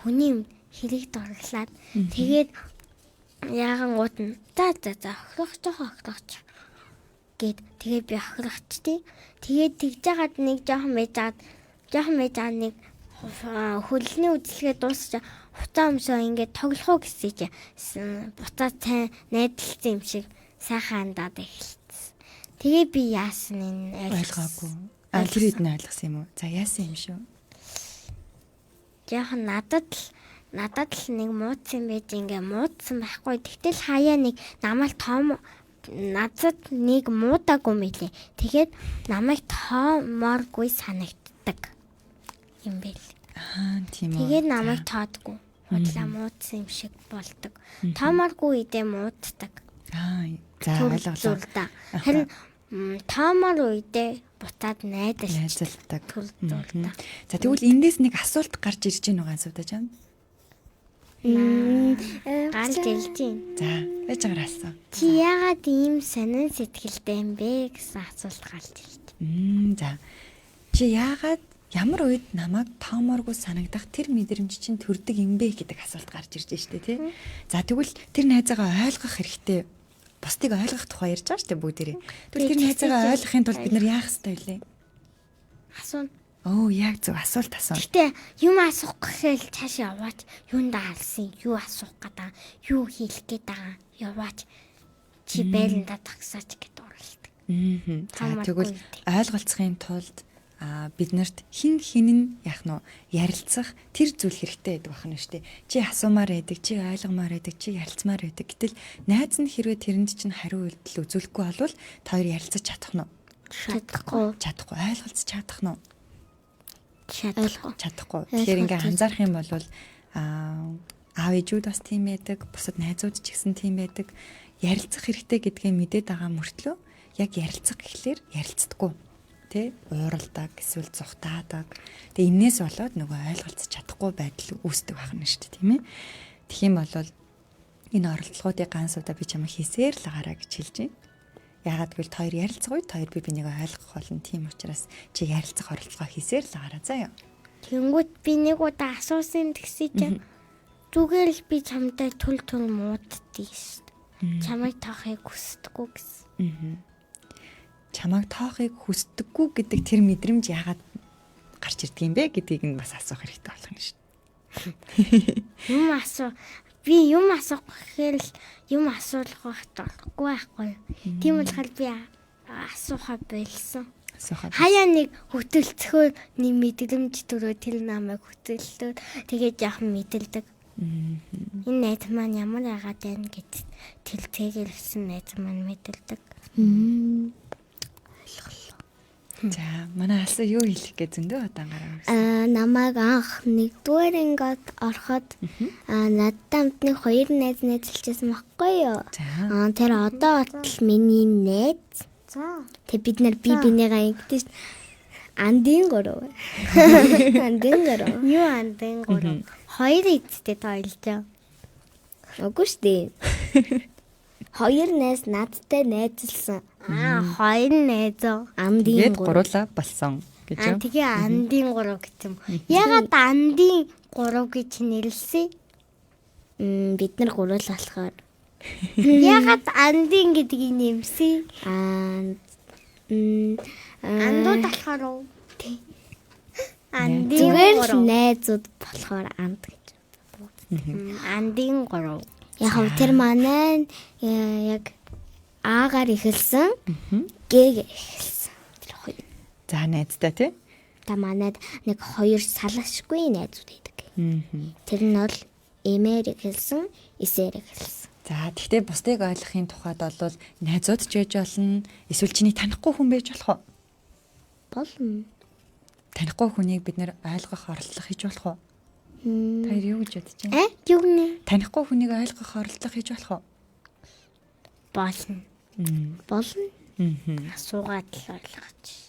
хүний хэрэг дурглаад тэгээд яаган гууд нь за охирох гээд тэгээд би охирохчтий. Тэгээд тэгж жагаад нэг жоохон байжгаад нэг хөлний үзлэгээ дуусч хуцаа өмсөө ингээд тоглох уу гэсэн чинь буцаад сайн найдалсан юм шиг сайхан хандаад эхэлсэн. Тэгээ би яасан энэ ойлгоогүй. Тэр хэд нь ойлгосон юм уу? За яасан юм шүү? Яахан надад л нэг муудсан байж ингээ муудсан байхгүй. Тэгтэл хаяа нэг намайг надад нэг муудаагүй мэлээ. Тэгээд намайг тоомооргүй санагддаг юм бэл. Тийм үү. Тэгээд намайг тоодгүй. Хотлаа муудсан юм шиг болдог. Тоомооргүй үедээ мууддаг. За ойлголоо. Харин тоомоор үедээ буцаад найдалдаг. За тэгвэл эндээс нэг асуулт гарч ирж байна уу ганцудаж юм? Гарч ирж байна. За, байж байгаа асуу. Чи яагаад ийм сонин сэтгэлтэй юм бэ гэсэн асуулт гарч ирж байна. За. Чи яагаад ямар үед намайг тоомооргүй санагдах тэр мэдрэмж чинь төрдөг юм бэ гэдэг асуулт гарч ирж байна шүү дээ, тий? За тэгвэл тэр найзаагаа ойлгох хэрэгтэй. Бусдыг ойлгох тухай ярьж байгаа шүү дээ бүгдээрээ. Тэгвэл тэр найзаагаа ойлгохын тулд бид нар яах ёстой вэ? Асуун. Яг зөв асуулт асууна. Гэтэ юм асуух гэхэл цааш яваач. Юунд алсан? Юу асуух гэдэг? Юу хийх гэдэг? Яваач. Чи байранда тагсаач гэд уралдаг. За тэгвэл ойлголцохын тулд бид нарт хин яах нь ярилцах тэр зүйл хэрэгтэй байдаг байна шүү дээ. Чи асуумаар байдаг, чи ойлгомоор байдаг, чи ярилцмаар байдаг. Гэтэл найз нь хэрвээ тэрэнд чинь хариу үйлдэл үзүүлэхгүй болвол та хоёр ярилцаж чадах нь уу? Чадахгүй. Ойлголцож чадах нь уу? Чадахгүй. Тэгэхээр ингээ анзаарах юм бол аав ээжүүд бас тийм байдаг, бусад найзууд ч гэсэн тийм байдаг. Ярилцах хэрэгтэй гэдгээ мэдээд байгаа мөртлөө яг ярилцах гэхлээр ярилцдаггүй. Тэ ууралдаг, эсвэл зүхтаадаг. Тэгээ энээс болоод нөгөө ойлголцож чадахгүй байдал үүсдэг байна шүү дээ, тийм ээ. Тэгэх юм бол энэ оролдлогоодыг ганц удаа би чамайг хийсээр л агараа гэж хэлж байна. Яагаад гэвэл хоёр ярилцах үед хоёр би бинийг ойлгох болно. Тийм учраас чи ярилцах оролдлогоо хийсээр л агараа заяа. Тэнгүүт би нэг удаа асуусан тэгсий чинь зүгээр л би чамтай түл мууддээ шүү дээ. Чамайг тоохыг хүсдэггүй гэсэн. Чамайг тоохыг хүсдэггүй гэдэг тэр мэдрэмж яагаад гарч ирдэг юм бэ гэдгийг нь бас асуух хэрэгтэй болох юм шүү дээ. Би юм асуух гэхээр л юм асуулах байхгүй. Тийм болохоор би асуухаа болсон. Хаяа нэг хөтөлцөхөөр нэг мэдрэмж төрөө тэр намайг хөтөллөө. Тэгээд яахан мэдэлдэг. Энэ найз маань ямар яагаад байна гэж тэлцээгэрсэн найз маань мэдэлдэг. За манай алсаа юу хэлэх гэж зөндөө удаан гараа. Намайг анх 1-р ангид ороход надтай хамтны 2 найз найзалжсэн байхгүй юу? Тэр одоо бол миний найз. Тэг бид нар бинийгаа ингэдэж андын 3. Андын 3. Юу андын 3? 2 эцтэй тойлжоо. Үгүй шүү дээ. 2 найз надтай найзалсан. 2 найз андын 3. Гурлаа болсон гэж юм. Тэгээ андын 3 гэж юм. Ягаад андын 3 гэж нэрлсэн? Бид нар гурвал болохоор. Ягаад андын гэдгийг нэмсэн? Андууд болохоор уу? Андын 3 найзууд болохоор анд гэж. Андын 3. Яг тэр манай яг аагаар эхэлсэн. Г-гээр эхэлсэн. Тэр хоёр. За найзтай тий. Та манайд нэг хоёр салшгүй найзууд байдаг. Тэр нь бол эмээр эхэлсэн, эсээр эхэлсэн. За тэгтээ бусдыг ойлгохын тухайд бол найзууд ч байж болно. Эсвэл чиний танихгүй хүн байж болох уу? Болно. Танихгүй хүнийг бид нэр ойлгох оролдлого хийж болох уу? Та юу гэж бодож байна? Юу нэ? Танихгүй хүнийг ойлгох оролдлого хийж болох уу? Болно. Болно. Асуугаад л ойлгож.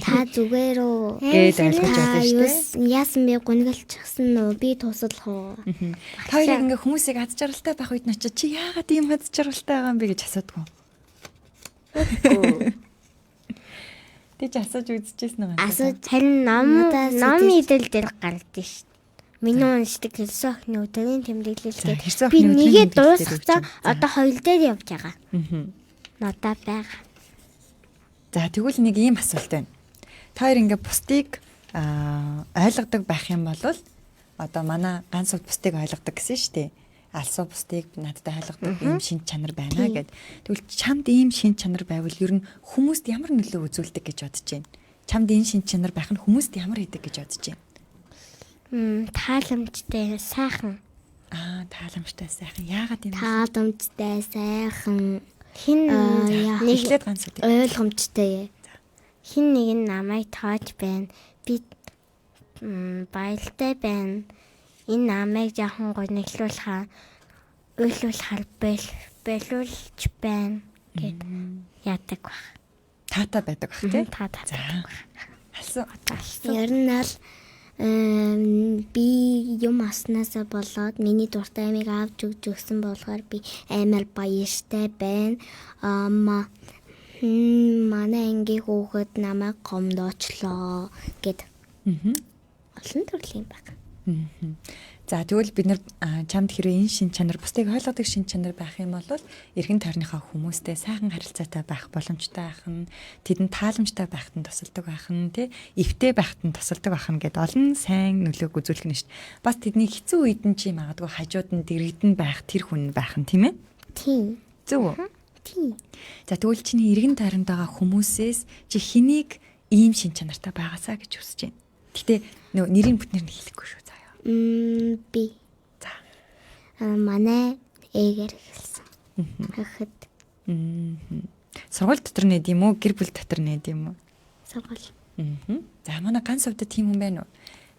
Та зүгээр үү? Гээд ойлгож байна шүү дээ. Яасан би гүнгэлчихсэн үү? Би туслах уу? Та хоёрыг ингээ хүмүүсийг аз жаргалтай байх үед нь очиж чи яагаад ийм аз жаргалтай байгаа юм бэ гэж асуудгүй. Тэ чи асууж үзчихсэн байгаа. Асууж харин ном идэл дээр гардаг шүү. Миний уншдаг хэлсэн охины өдрийн тэмдэглэлээр би нэгээ дуусгацаа одоо хоёул дээр явж байгаа. Надад байгаа. За тэгвэл нэг ийм асуулт байна. Та хоёр ингээ бусдыг ойлгодог байх юм бол одоо манай ганц бусдыг ойлгодог гэсэн шүү дээ. Алсуу бусдыг надтай ойлгодог ийм шин чанар байна гэд. Тэгвэл чамд ийм шин чанар байвал ер нь хүмүүст ямар нөлөө үзүүлдэг гэж бодож байна? Чамд энэ шин чанар байх нь хүмүүст ямар хийдэг гэж бодож байна? Тааламжтай сайхан. Тааламжтай сайхан. Яагаад юм бэ? Тааламжтай сайхан. Хин нэг ихлээд ганц үү? Ойлгомжтой. Хин нэг нь намайг тааж байна. Би баяртай байна. Энэ намайг жоохон гониглуулахаар байлуулж байна гэд яадаг баг. Таатай байдаг бах тий. Таатай. Алсуу. Ер нь л би юм аснасаа болоод миний дуртай амиг авч өгсөн болохоор би амар баяртай байна. Манай ангийн хүүхэд намайг гомдоочлоо гэд. Олон төрлийн баг. За тэгвэл бид нар чамд хэрэг энэ шин чанар бусдыг ойлгодог шин чанар байх юм бол эргэн тойрныхаа хүмүүстэй сайхан харилцаатай байх боломжтой байх нь тэдэнд тааламжтай байхад нь тусалдаг байх нь тий эвтэй байхад нь тусалдаг байх нь гэд олон сайн нөлөөг үзүүлэх нь шүү дээ. Бас тэдний хэцүү үед нь чи магадгүй хажууд нь дэрэгдэн байх тэр хүн байх нь тийм ээ? Тийм. Зөв үү? Тийм. За тэгвэл чиний эргэн тойронд байгаа хүмүүсээс чи хэнийг ийм шин чанартай байгаасаа гэж хүсэж байна. Гэтэ нөгөө нэрийн бүтнээр нь хэлэхгүй шүү. Би. За. Манай ээгээр эхэлсэн. Хахад. Сургууль дотор нэд юм уу? Гэр бүл дотор нэд юм уу? Сургууль. За манай ганц хувьд тийм хүн байна уу?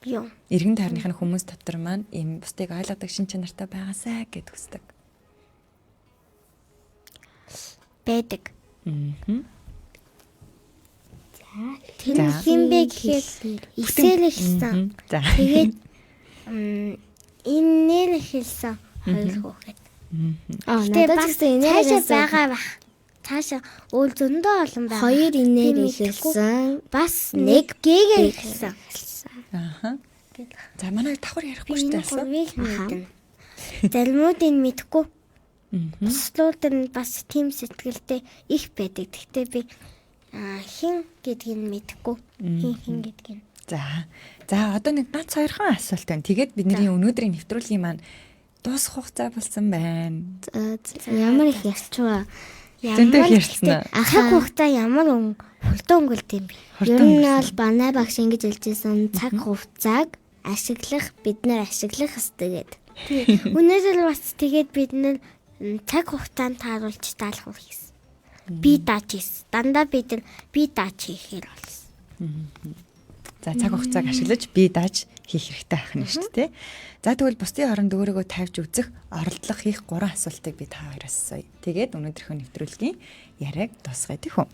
Юу. Эргэн тойрныхны хүмүүс дотор маань ийм бусдыг ойлгодог шин чанартай байгаасаа гэд хүсдэг. Байдаг. Тэр хин бэ гэхээр эсэл эхэлсэн. Тэгээд инээр эхэлсэн хоёр хүүхэд. Надад ч гэсэн инээр эхэлсэн байгаа бах. Цаашаа үйл зөндөө олон байна. Хоёр инээр эхэлсэн. Бас нэг гээгээр эхэлсэн. За манай давхар ярихгүй шүү дээ. Залмуудыг мэдхгүй. Бусдууд нь бас тийм сэтгэлтэй их байдаг. Гэхдээ би хин гэдгийг мэдхгүй. Хин гэдгийг. За одоо нэг ганц хоёрхан асуулт байна. Тэгээд бидний өнөөдрийн нэвтрүүлгийн маань дуусах хугацаа болсон байна. Ямар их ярьчваа. Зөндөө ярьсан. Цаг хугацаа ямар хурдан өнгөрт юм бэ? Ер нь бол банаа багш ингэж хэлжсэн цаг хугацааг ашиглах бид нар ашиглах хэрэгтэй гэдэг. Өнөөдөр бас тэгээд бид нар цаг хугацаанд тааруулж таалах хийсэн. Би даач хийсэн. Дандаа бид нар би даач хийхээр болсон. За цаг хугацааг ашиглаж бие дааж хийх хэрэгтэй байх нь шүү дээ. За тэгвэл бусдын хооронд өөрийгөө тавьж үзэх, оролдлого хийх 3 асуултыг би та хоёроос асууя. Тэгээд өнөөдрийнхөө нэвтрүүлгийн яриаг дуусгая тийм үү?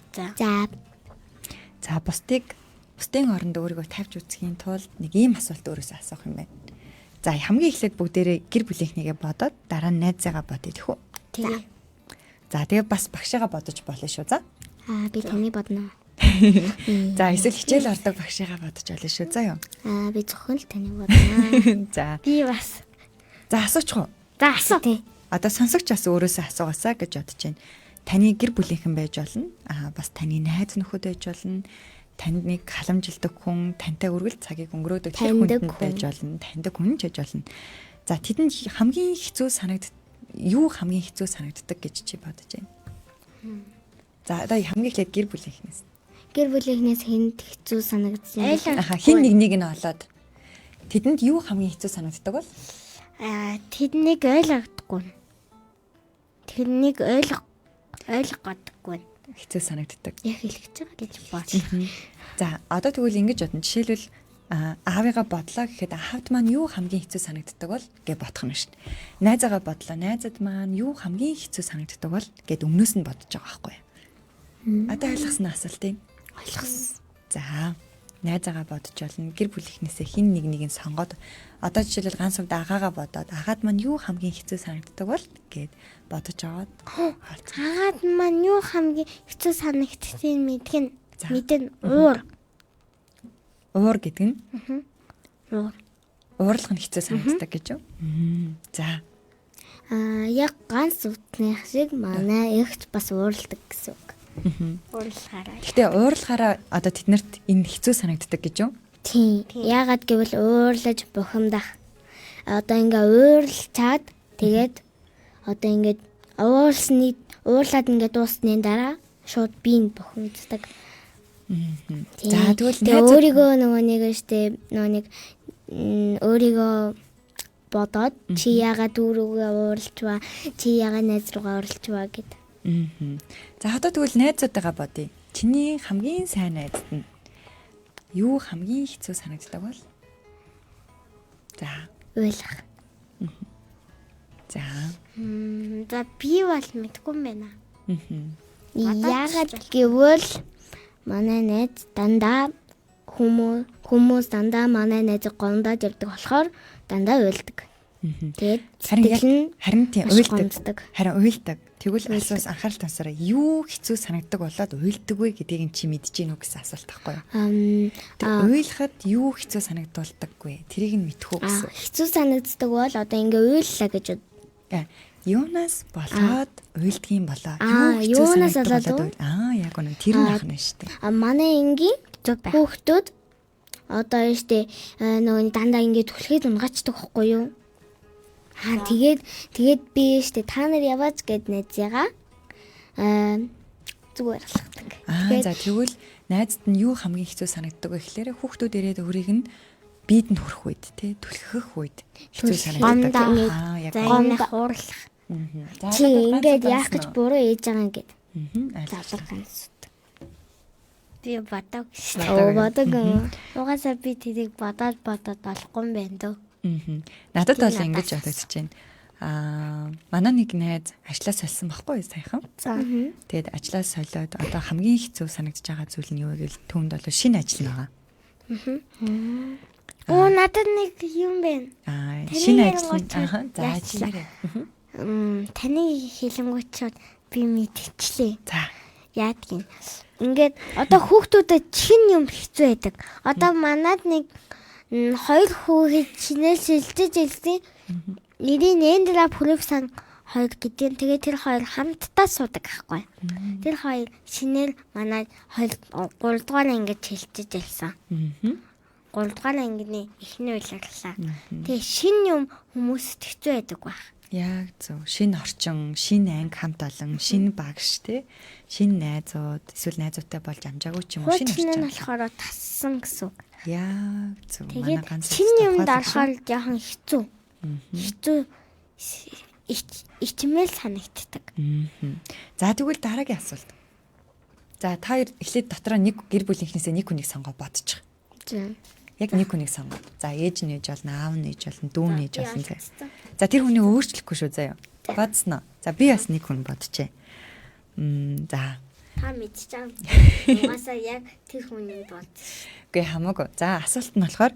За бусдын хооронд өөрийгөө тавьж үзэхийн тулд нэг ийм асуулт өөрөөсөө асуух юм байна. За хамгийн эхлээд бүгдээрээ гэр бүлийнхнийгээ бодоод дараа нь найзаагаа бодъё тийм үү? Тийм. За тэгээд бас багшаагаа бодож болно шүү. За. Би таны бодно. За эсвэл хичээл ордог багшаагаа бодож олно шүү. За юу? Би зөвхөн л таны бодно. За. Би бас. За асуучих уу? За асуу. Одоо сонсогч бас өөрөөсөө асуугаасаа гэж бодож байна. Таны гэр бүлийнхэн байж болно. Бас таны найз нөхөд байж болно. Танд нэг халамжилдаг хүн, тантай үргэлж цагийг өнгөрөөдөг тэр хүн байж болно. Таньдаг хүн ч байж болно. За тэдэнд хамгийн хэцүү юу хамгийн хэцүү санагддаг гэж чи бодож байна? За одоо хамгийн эхлээд гэр бүлийнхнээс. Гэр бүлийнхнээс хэнд хэцүү санагдсан. Хин нэг нь олоод тэдэнд юу хамгийн хэцүү санагддаг бол? Тэднийг ойлгохдаггүй. Тэрнийг ойлгодоггүй. Хэцүү санагддаг. Яг хэлчихэж байгаа гэж бод. За одоо тэгвэл ингэж бодно. Жишээлбэл аавыгаа бодлоо гэхэд аавд маань юу хамгийн хэцүү санагддаг бол гэж бодох нь шүү дээ. Найзаагаа бодлоо. Найзад маань юу хамгийн хэцүү санагддаг бол гэд өмнөөс нь бодож байгаа байхгүй юу? Одоо ойлгосноо асуултыг. Ойлгосон. За найзаагаа бодож болно. Гэр бүлийнхнээсээ хин нэг сонгоод одоо жишээлбэл ганц удаа агаагаа бодоод агаад маань юу хамгийн хэцүү санагддаг бол гэд бодож аваад Агаад маань юу хамгийн хэцүү санагдтыг мэдгэн. За. Мэдэн уур. Уур гэдэг нь Уур. уурлах нь хэцүү санагддаг гэж юу? За. Яг ганц утных шиг манай эгч бас уурладаг гэсэн үг. Уурлахаараа. Гэтэ уурлахаараа одоо тэднэрт энэ хэцүү санагддаг гэж юу? Тийм. Яагаад гэвэл уурлаж бухимдах. Одоо ингээ уурлцаад тэгээд одоо ингээд уурлаад ингээ дуусны дараа шууд биенд бухимддаг. За тэгвэл өөрийгөө нөгөө нэг штэ нөгөө нэг өөрийгөө бодоод чи яагаад дүүрүүгээ уурлчваа чи яагаад найз руугаа уурлчваа гэд. За одоо тэгвэл найзуудтайгаа бодъё. Чиний хамгийн сайн найзд нь юу хамгийн хэцүү санагддаг бол? За. Ойлгох. За. За би бол мэдгүй юм байна. Яагаад гэвэл манай найз дандаа хүмүүс дандаа манай найзыг гондоод явдаг болохоор дандаа уйлдаг. Тэгээд харин тийм уйлдаг. уйлдаг. Харин уйлдаг. Тэгвэл асуус анхаарал тансараа юу хэцүү санагддаг болоод уйлдаг вэ гэдгийг чи мэдэж гин үү гэсэн асуулт байхгүй юу? Тэр уйлахад юу хэцүү санагдуулдаггүй. Тэрийг нь мэдэх үү гэсэн. Хэцүү санагддаг бол одоо ингээ уйллаа гэж юунаас болоод уйлдаг юм болоо. Юунаас болоод яг үнэ тэр нь ахна шүү дээ. Манай энгийн хүүхдүүд одоо штэ нөгөө дандаа ингээ түлхээд унгачдаг байхгүй юу? Тэгээд би штэ та нар яваач гэд найзыгаа зүгээр алхдаг. За тэгвэл найзд нь юу хамгийн хэцүү санагддаг вэ гэхээр хүүхдүүд ирээд өөрийг нь биед нь хүрэх үед тий түлхэх үед хэцүү санагддаг. Яг гомд уурлах. Чи ингээд яах гэж буруу ээж байгаа гэд. Залрах юмсууд. Би бодог шүү. Бодог. Угаасаа би тэрийг бодоод болохгүй юм байна дөө. Надад бол ингэж бодогдож байна. Манай нэг найз ажлаа сольсон байхгүй саяхан. Тэгээд ажлаа солиод одоо хамгийн хэцүү санагдаж байгаа зүйл нь юу вэ гэвэл түүнд бол шинэ ажил байгаа. Надад нэг юм байна. Шинэ ажил. За ажиллаарай. Таны хэлэнгуйчод би мэдчихлээ. За. Яадгийн. Ингээд одоо хүүхдүүдэд чин юм хэцүү байдаг. Одоо манад нэг хоёр хүүхэд чинээс шилжиж ирсэн. Нэрийн Эндра Прүфсан хоёр гэдэг. Тэгээд тэр хоёр хамтдаа суудаг байхгүй. Тэр хоёр шинээр манай 3 дугаар ангид шилжиж ирсэн. 3 дугаар ангины эхний уйларлаа. Тэгээ шин юм хүмүүст хэцүү байдаг байх. Яг зөв. Шинэ орчин, шинэ анги хамт олон, шинэ багш тий. Шинэ найзууд, эсвэл найзуудтай болж амжаагүй ч юм уу шинэ орчин. Шинэ нь болохоор тассан гэсэн үг. Яг зөв. Манай ганц шинэ юм дарахаар жоохон хэцүү. Хэцүү ичмэл санагддаг. За тэгвэл дараагийн асуулт. За та хоёр эхлээд дотроо нэг гэр бүлийнхнээсээ нэг хүнийг сонгоо бодчих. Яг нэг хүнийг сонгоо. За ээж нь ээж болно, аав нь ээж болно, дүү нь ээж болно. За тэр хүнийг өөрчлөхгүй шүү заяа. Бодсноо. За би бас нэг хүн боджээ. За. Та мэдчихэв. Угаасаа яг тэр хүнийг бод. Үгүй хамаагүй. За асуулт нь болохоор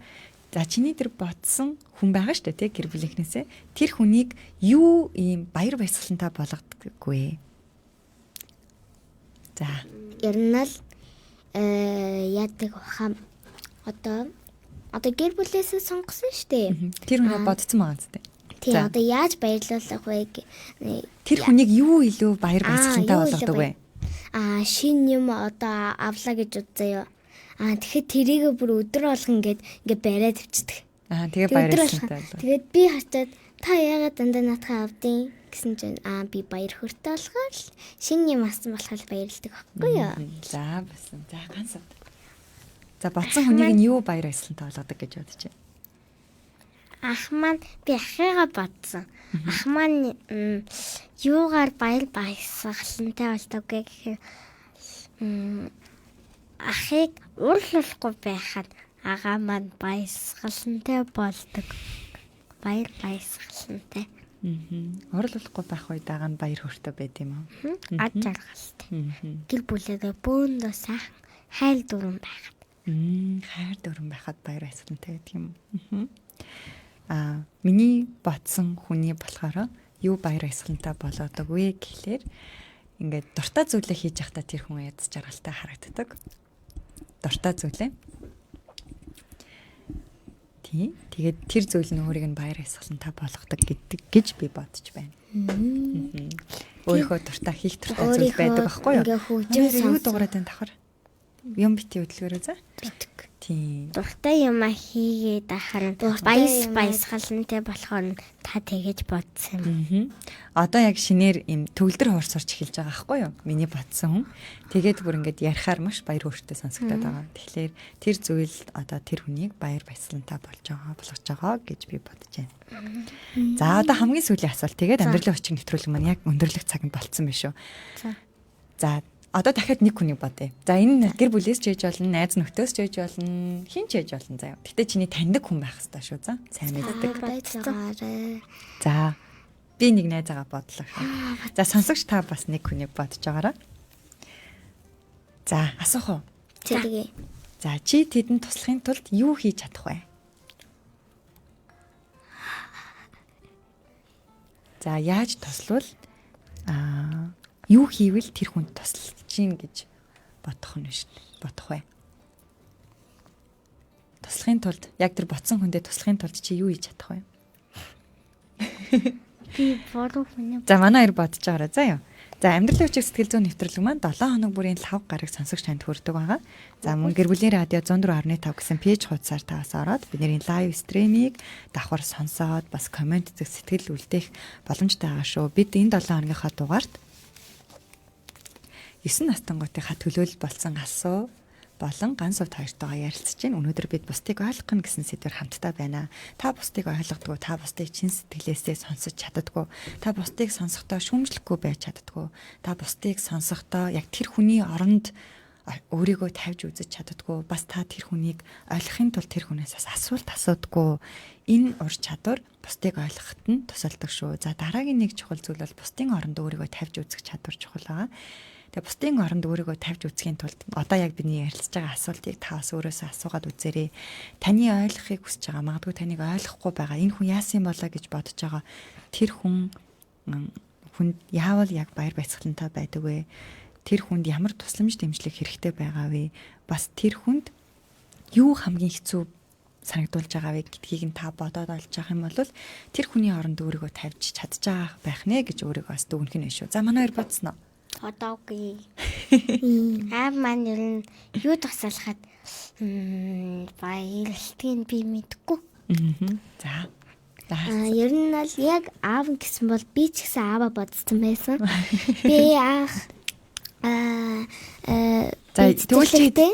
за чиний тэр бодсон хүн байгаа шүү дээ, гэр бүлийнхнээсээ. Тэр хүнийг юу ийм баяр баясгалантай болгодоггүй. За. Ер нь л яадаг хам одоо гэр бүлээсээ сонгосон шүү дээ. Тэр хүнийг бодсон байгаа зү. Тий, одоо яаж баярлуулах вэ? Тэр хүнийг юу илүү баяр баясгалантай болгодог вэ? Шин юм одоо авлаа гэж үзье. Тэгэхэд тэрийг бүр өдөр болгон ингээд бариад өвчдөг. Тэгээ баяр баясгалантай. Тэгээд би хачаад та яагаад дандаа наатахаа авдیں۔ Гэсэн чинь би баяр хүртэ болохоор шинэ юм асан болохоор баярлдаг байхгүй юу? За басан. За ганц удаа. За бодсон хүнийг нь юу баяр баясгалантай болгодог гэж бодож байна? Ах маань би ахыгаа бодсон. Ах маань юугаар баяр баясгалантай болдог гэхээр ахыг уурлуулахгүй байхад агаа маань баясгалантай болдог. Баяр баясгалантай. Орлуулахгүй байх үед агаа нь баяр хүртэ байд юм уу? Ад жаргалтай. Гэр бүлээгээ бөөндөө сайхан хайл дүрэн байхад. Хайр дүрэн байхад баяр баясгалантай гэдэг юм. Миний бодсон хүний болохоор юу баяр баясгалантай болоодог вэ гэхлээр ингээд дуртай зүйлээ хийж явахдаа тэр хүн ядаж жаргалтай харагддаг. Дуртай зүйлээ. Тэгээд тэр зүйл нь өөрийг нь баяр баясгалантай болгодог гэж би бодож байна. Өөрийнхөө дуртай хийх дуртай зүйл байдаг байхгүй юу? Юу дуурайд энэ давхар? Юм бити хөдөлгөөрөө за. Битг. Тийм. Дуртай юм хийгээд ахаар баясгалантай болохоор та тэгэж бодсон юм. Одоо яг шинээр юм төгөлдөр хуурсарч эхэлж байгаа байхгүй юу? Миний бодсон хүн. Тэгээд бүр ингээд ярихаар маш баяр хөөртэй сонсогдоод байгаа. Тэгэхээр тэр зүйл одоо тэр хүнийг баяр баясгалантай болгож байгаа гэж би бодож байна. За одоо хамгийн сүүлийн асуулт. Тэгээд амьдралын хүчин нэвтрүүлэг маань яг өндөрлөх цагт болцсон биш үү? За одоо дахиад нэг хүнийг бодъё. За энэ гэр бүлээс ч хийж болно, найз нөхдөс ч хийж болно, хин ч хийж болно заяа. Гэтэ чиний таньдаг хүн байх хэрэгтэй шүү за. Сайн мэддэг. За би нэг найзаагаа бодлоо. За сонсогч та бас нэг хүнийг бодож байгаараа. За асуух уу? Тэргээ. За чи тэдэнд туслахын тулд юу хийж чадах вэ? За яаж туславал юу хийвэл тэр хүнд туслаж чинь гэж бодох нь шүү дээ. Бодох бай. Туслахын тулд яг тэр ботсон хүндээ туслахын тулд чи юу хийж чадах вэ? Би бодох хүн. За манай хоёр бодож байгаараа заа юу. За амьдралын хүчин сэтгэл зүйн нэвтрүүлэг маань 7 хоног бүрийн лав гараг сонсогч танд хүрдэг байгаа. За мөн гэр бүлийн радио 104.5 гэсэн пэйж хуудасаар таваас ороод бидний лайв стримийг давхар сонсоод бас комент зэх сэтгэл үлдээх боломжтой байгаа шүү. Бид энэ 7 хоногийнхаа дугаарт 9 настангуйтынхаа төлөөлөл болсон алсуу болон ганц хувьд хоёртойгоо ярилцж байна. Өнөөдөр бид бусдыг ойлгох гэсэн сэдвээр хамтдаа байна. Та бусдыг ойлгодгоо, та бусдыг чин сэтгэлээсээ сонсож чаддаггүй, та бусдыг сонсохдоо шүүмжлэхгүй байж чаддаггүй, та бусдыг сонсохдоо яг тэр хүний оронд өөрийгөө тавьж үзэж чаддаггүй, бас та тэр хүнийг ойлгохын тулд тэр хүнээс асуулт асуудаггүй. Энэ ур чадвар бусдыг ойлгоход нь тусалдаг шүү. За дараагийн нэг чухал зүйл бол бусдын оронд өөрийгөө тавьж үзэх чадвар чухал байгаа. Тэгээ бусдын оронд өөрийгөө тавьж үзэхийн тулд одоо яг бидний ярилцж байгаа асуултыг та бас өөрөөсөө асуугаад үзээрэй. Таны ойлгохыг хүсэж байгаа, магадгүй таныг ойлгохгүй байгаа. Энэ хүн яасан болоо гэж бодож байгаа. Тэр хүнд яавал яг баяр баясгалантай байдаг вэ? Тэр хүнд ямар тусламж дэмжлэг хэрэгтэй байгаа вэ? Бас тэр хүнд юу хамгийн хэцүү санагдуулж байгаа вэ гэдгийг нь та бодоод олж авах юм бол тэр хүний оронд өөрийгөө тавьж чадж байгаа байх нэ гэж өөрийгөө бас дүгнэх нь шүү. За манай хоёр бодсноо. Одоогүй. Аав маань ер нь юу тусалахад баярлтыг би мэдгүй. За. Ер нь бол яг аав гэсэн бол би ч гэсэн ааваа бодсон байсан. Би аах төвлөлтэй.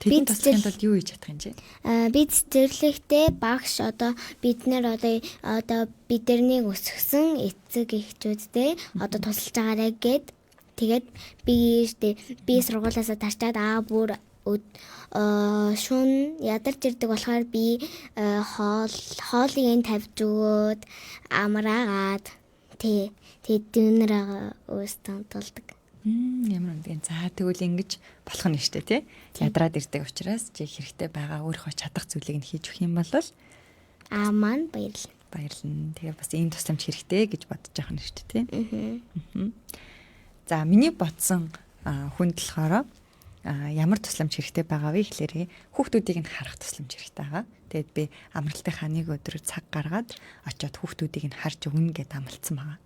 Би туслахын тулд юу хийж чадах юм чи? Би цэцэрлэгтэй багш одоо бид нэр одоо бидэрнийг өсгсөн эцэг эхчүүдтэй одоо тусалж байгаарэ гэд тэгээд би сургуулиасаа тарчаад бүр шүн ядарч ирдэг болохоор би хоолыг нь тавьж өгөөд амраагаад тэднэрээ өөстөн тулдаг. Ямар үндэн. За тэгвэл ингэж болох нь штэ тий. Ядраад ирдэг учраас чи хэрэгтэй байгаа өөрийнхөө чадах зүйлийг нь хийж өгөх юм бол маань баярлна. Тэгээ бас ийм тусламж хэрэгтэй гэж бодож байгаа нь штэ тий. За миний бодсон хүнд болохоор ямар тусламж хэрэгтэй байгаа вэ гэхлээр хүүхдүүдийг нь харах тусламж хэрэгтэй байгаа. Тэгэд би амралтынхаа нэг өдөр цаг гаргаад очиод хүүхдүүдийг нь харж өгнө гэдээ амлацсан байгаа.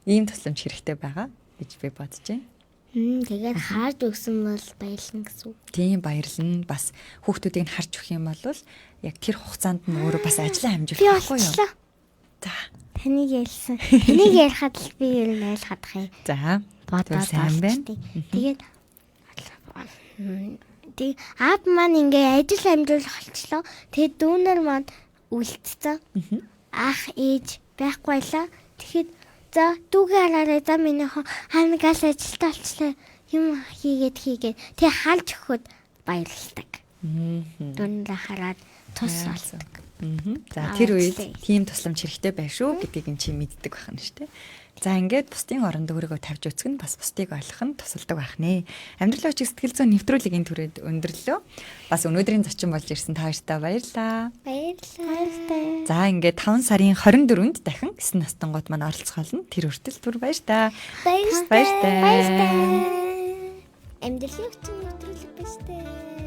Ийм тусламж хэрэгтэй байгаа гэж би бодож байна. Тэгээд харж өгсөн бол баярлна гэсэн үг. Тийм баярлна. Бас хүүхдүүдийг нь харж өгөх юм бол яг тэр хугацаанд нь өөрөө бас ажлаа амжуулах байхгүй юу? За. Таныг ярьсан. Таныг ярихад л би юу найл хадах юм. За. Бодоод сайн байна. Тэгээд тэг аав маань ингээ ажил амжуулах болчлоо. Тэгээд дүүнер маань үлдсэн. Ах ээж байхгүй байлаа. Тэгэхэд за дүүгээ хараарай. За минийхөө ханагаас ажилтаа болчлоо. Юм хийгээд тэг халж өгөхөд баярлалдаг. Дүүнээ хараад тус болдог. За тэр үед тийм тусламж хэрэгтэй байх шүү гэдгийг эн чи мэддэг байх нь шүү дээ. За ингээд бусдын оронд өөрийгөө тавьж үзэх нь бас бусдыг ойлгох нь тусалдаг байх нэ. Амьдралын очиг сэтгэл зүйн нэвтрүүлгийн түрээд өндөрлөө. Бас өнөөдрийн зочин болж ирсэн та хоёртаа баярлалаа. Баярлалаа. За ингээд 5 сарын 24-нд дахин 9 настангууд маань оролцох болно. Тэр хүртэл түр баяр та. Баярлалаа. Амьдралын очиг нэвтрүүлэг байж тээ.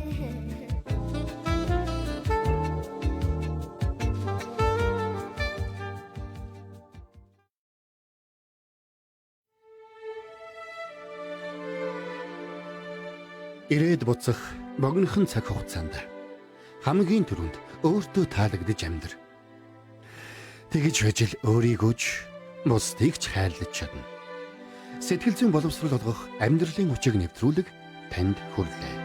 Ирээд буцах богинохон цаг хугацаанд хамгийн түрүүнд өөртөө таалагдж амьдр. Тэгж байж л өөрийгөө ч бусдыг ч хайрлаж чадна. Сэтгэл зүйн боловсрол олгох амьдралын хүчийг нэвтрүүлэг танд хүрэлээ.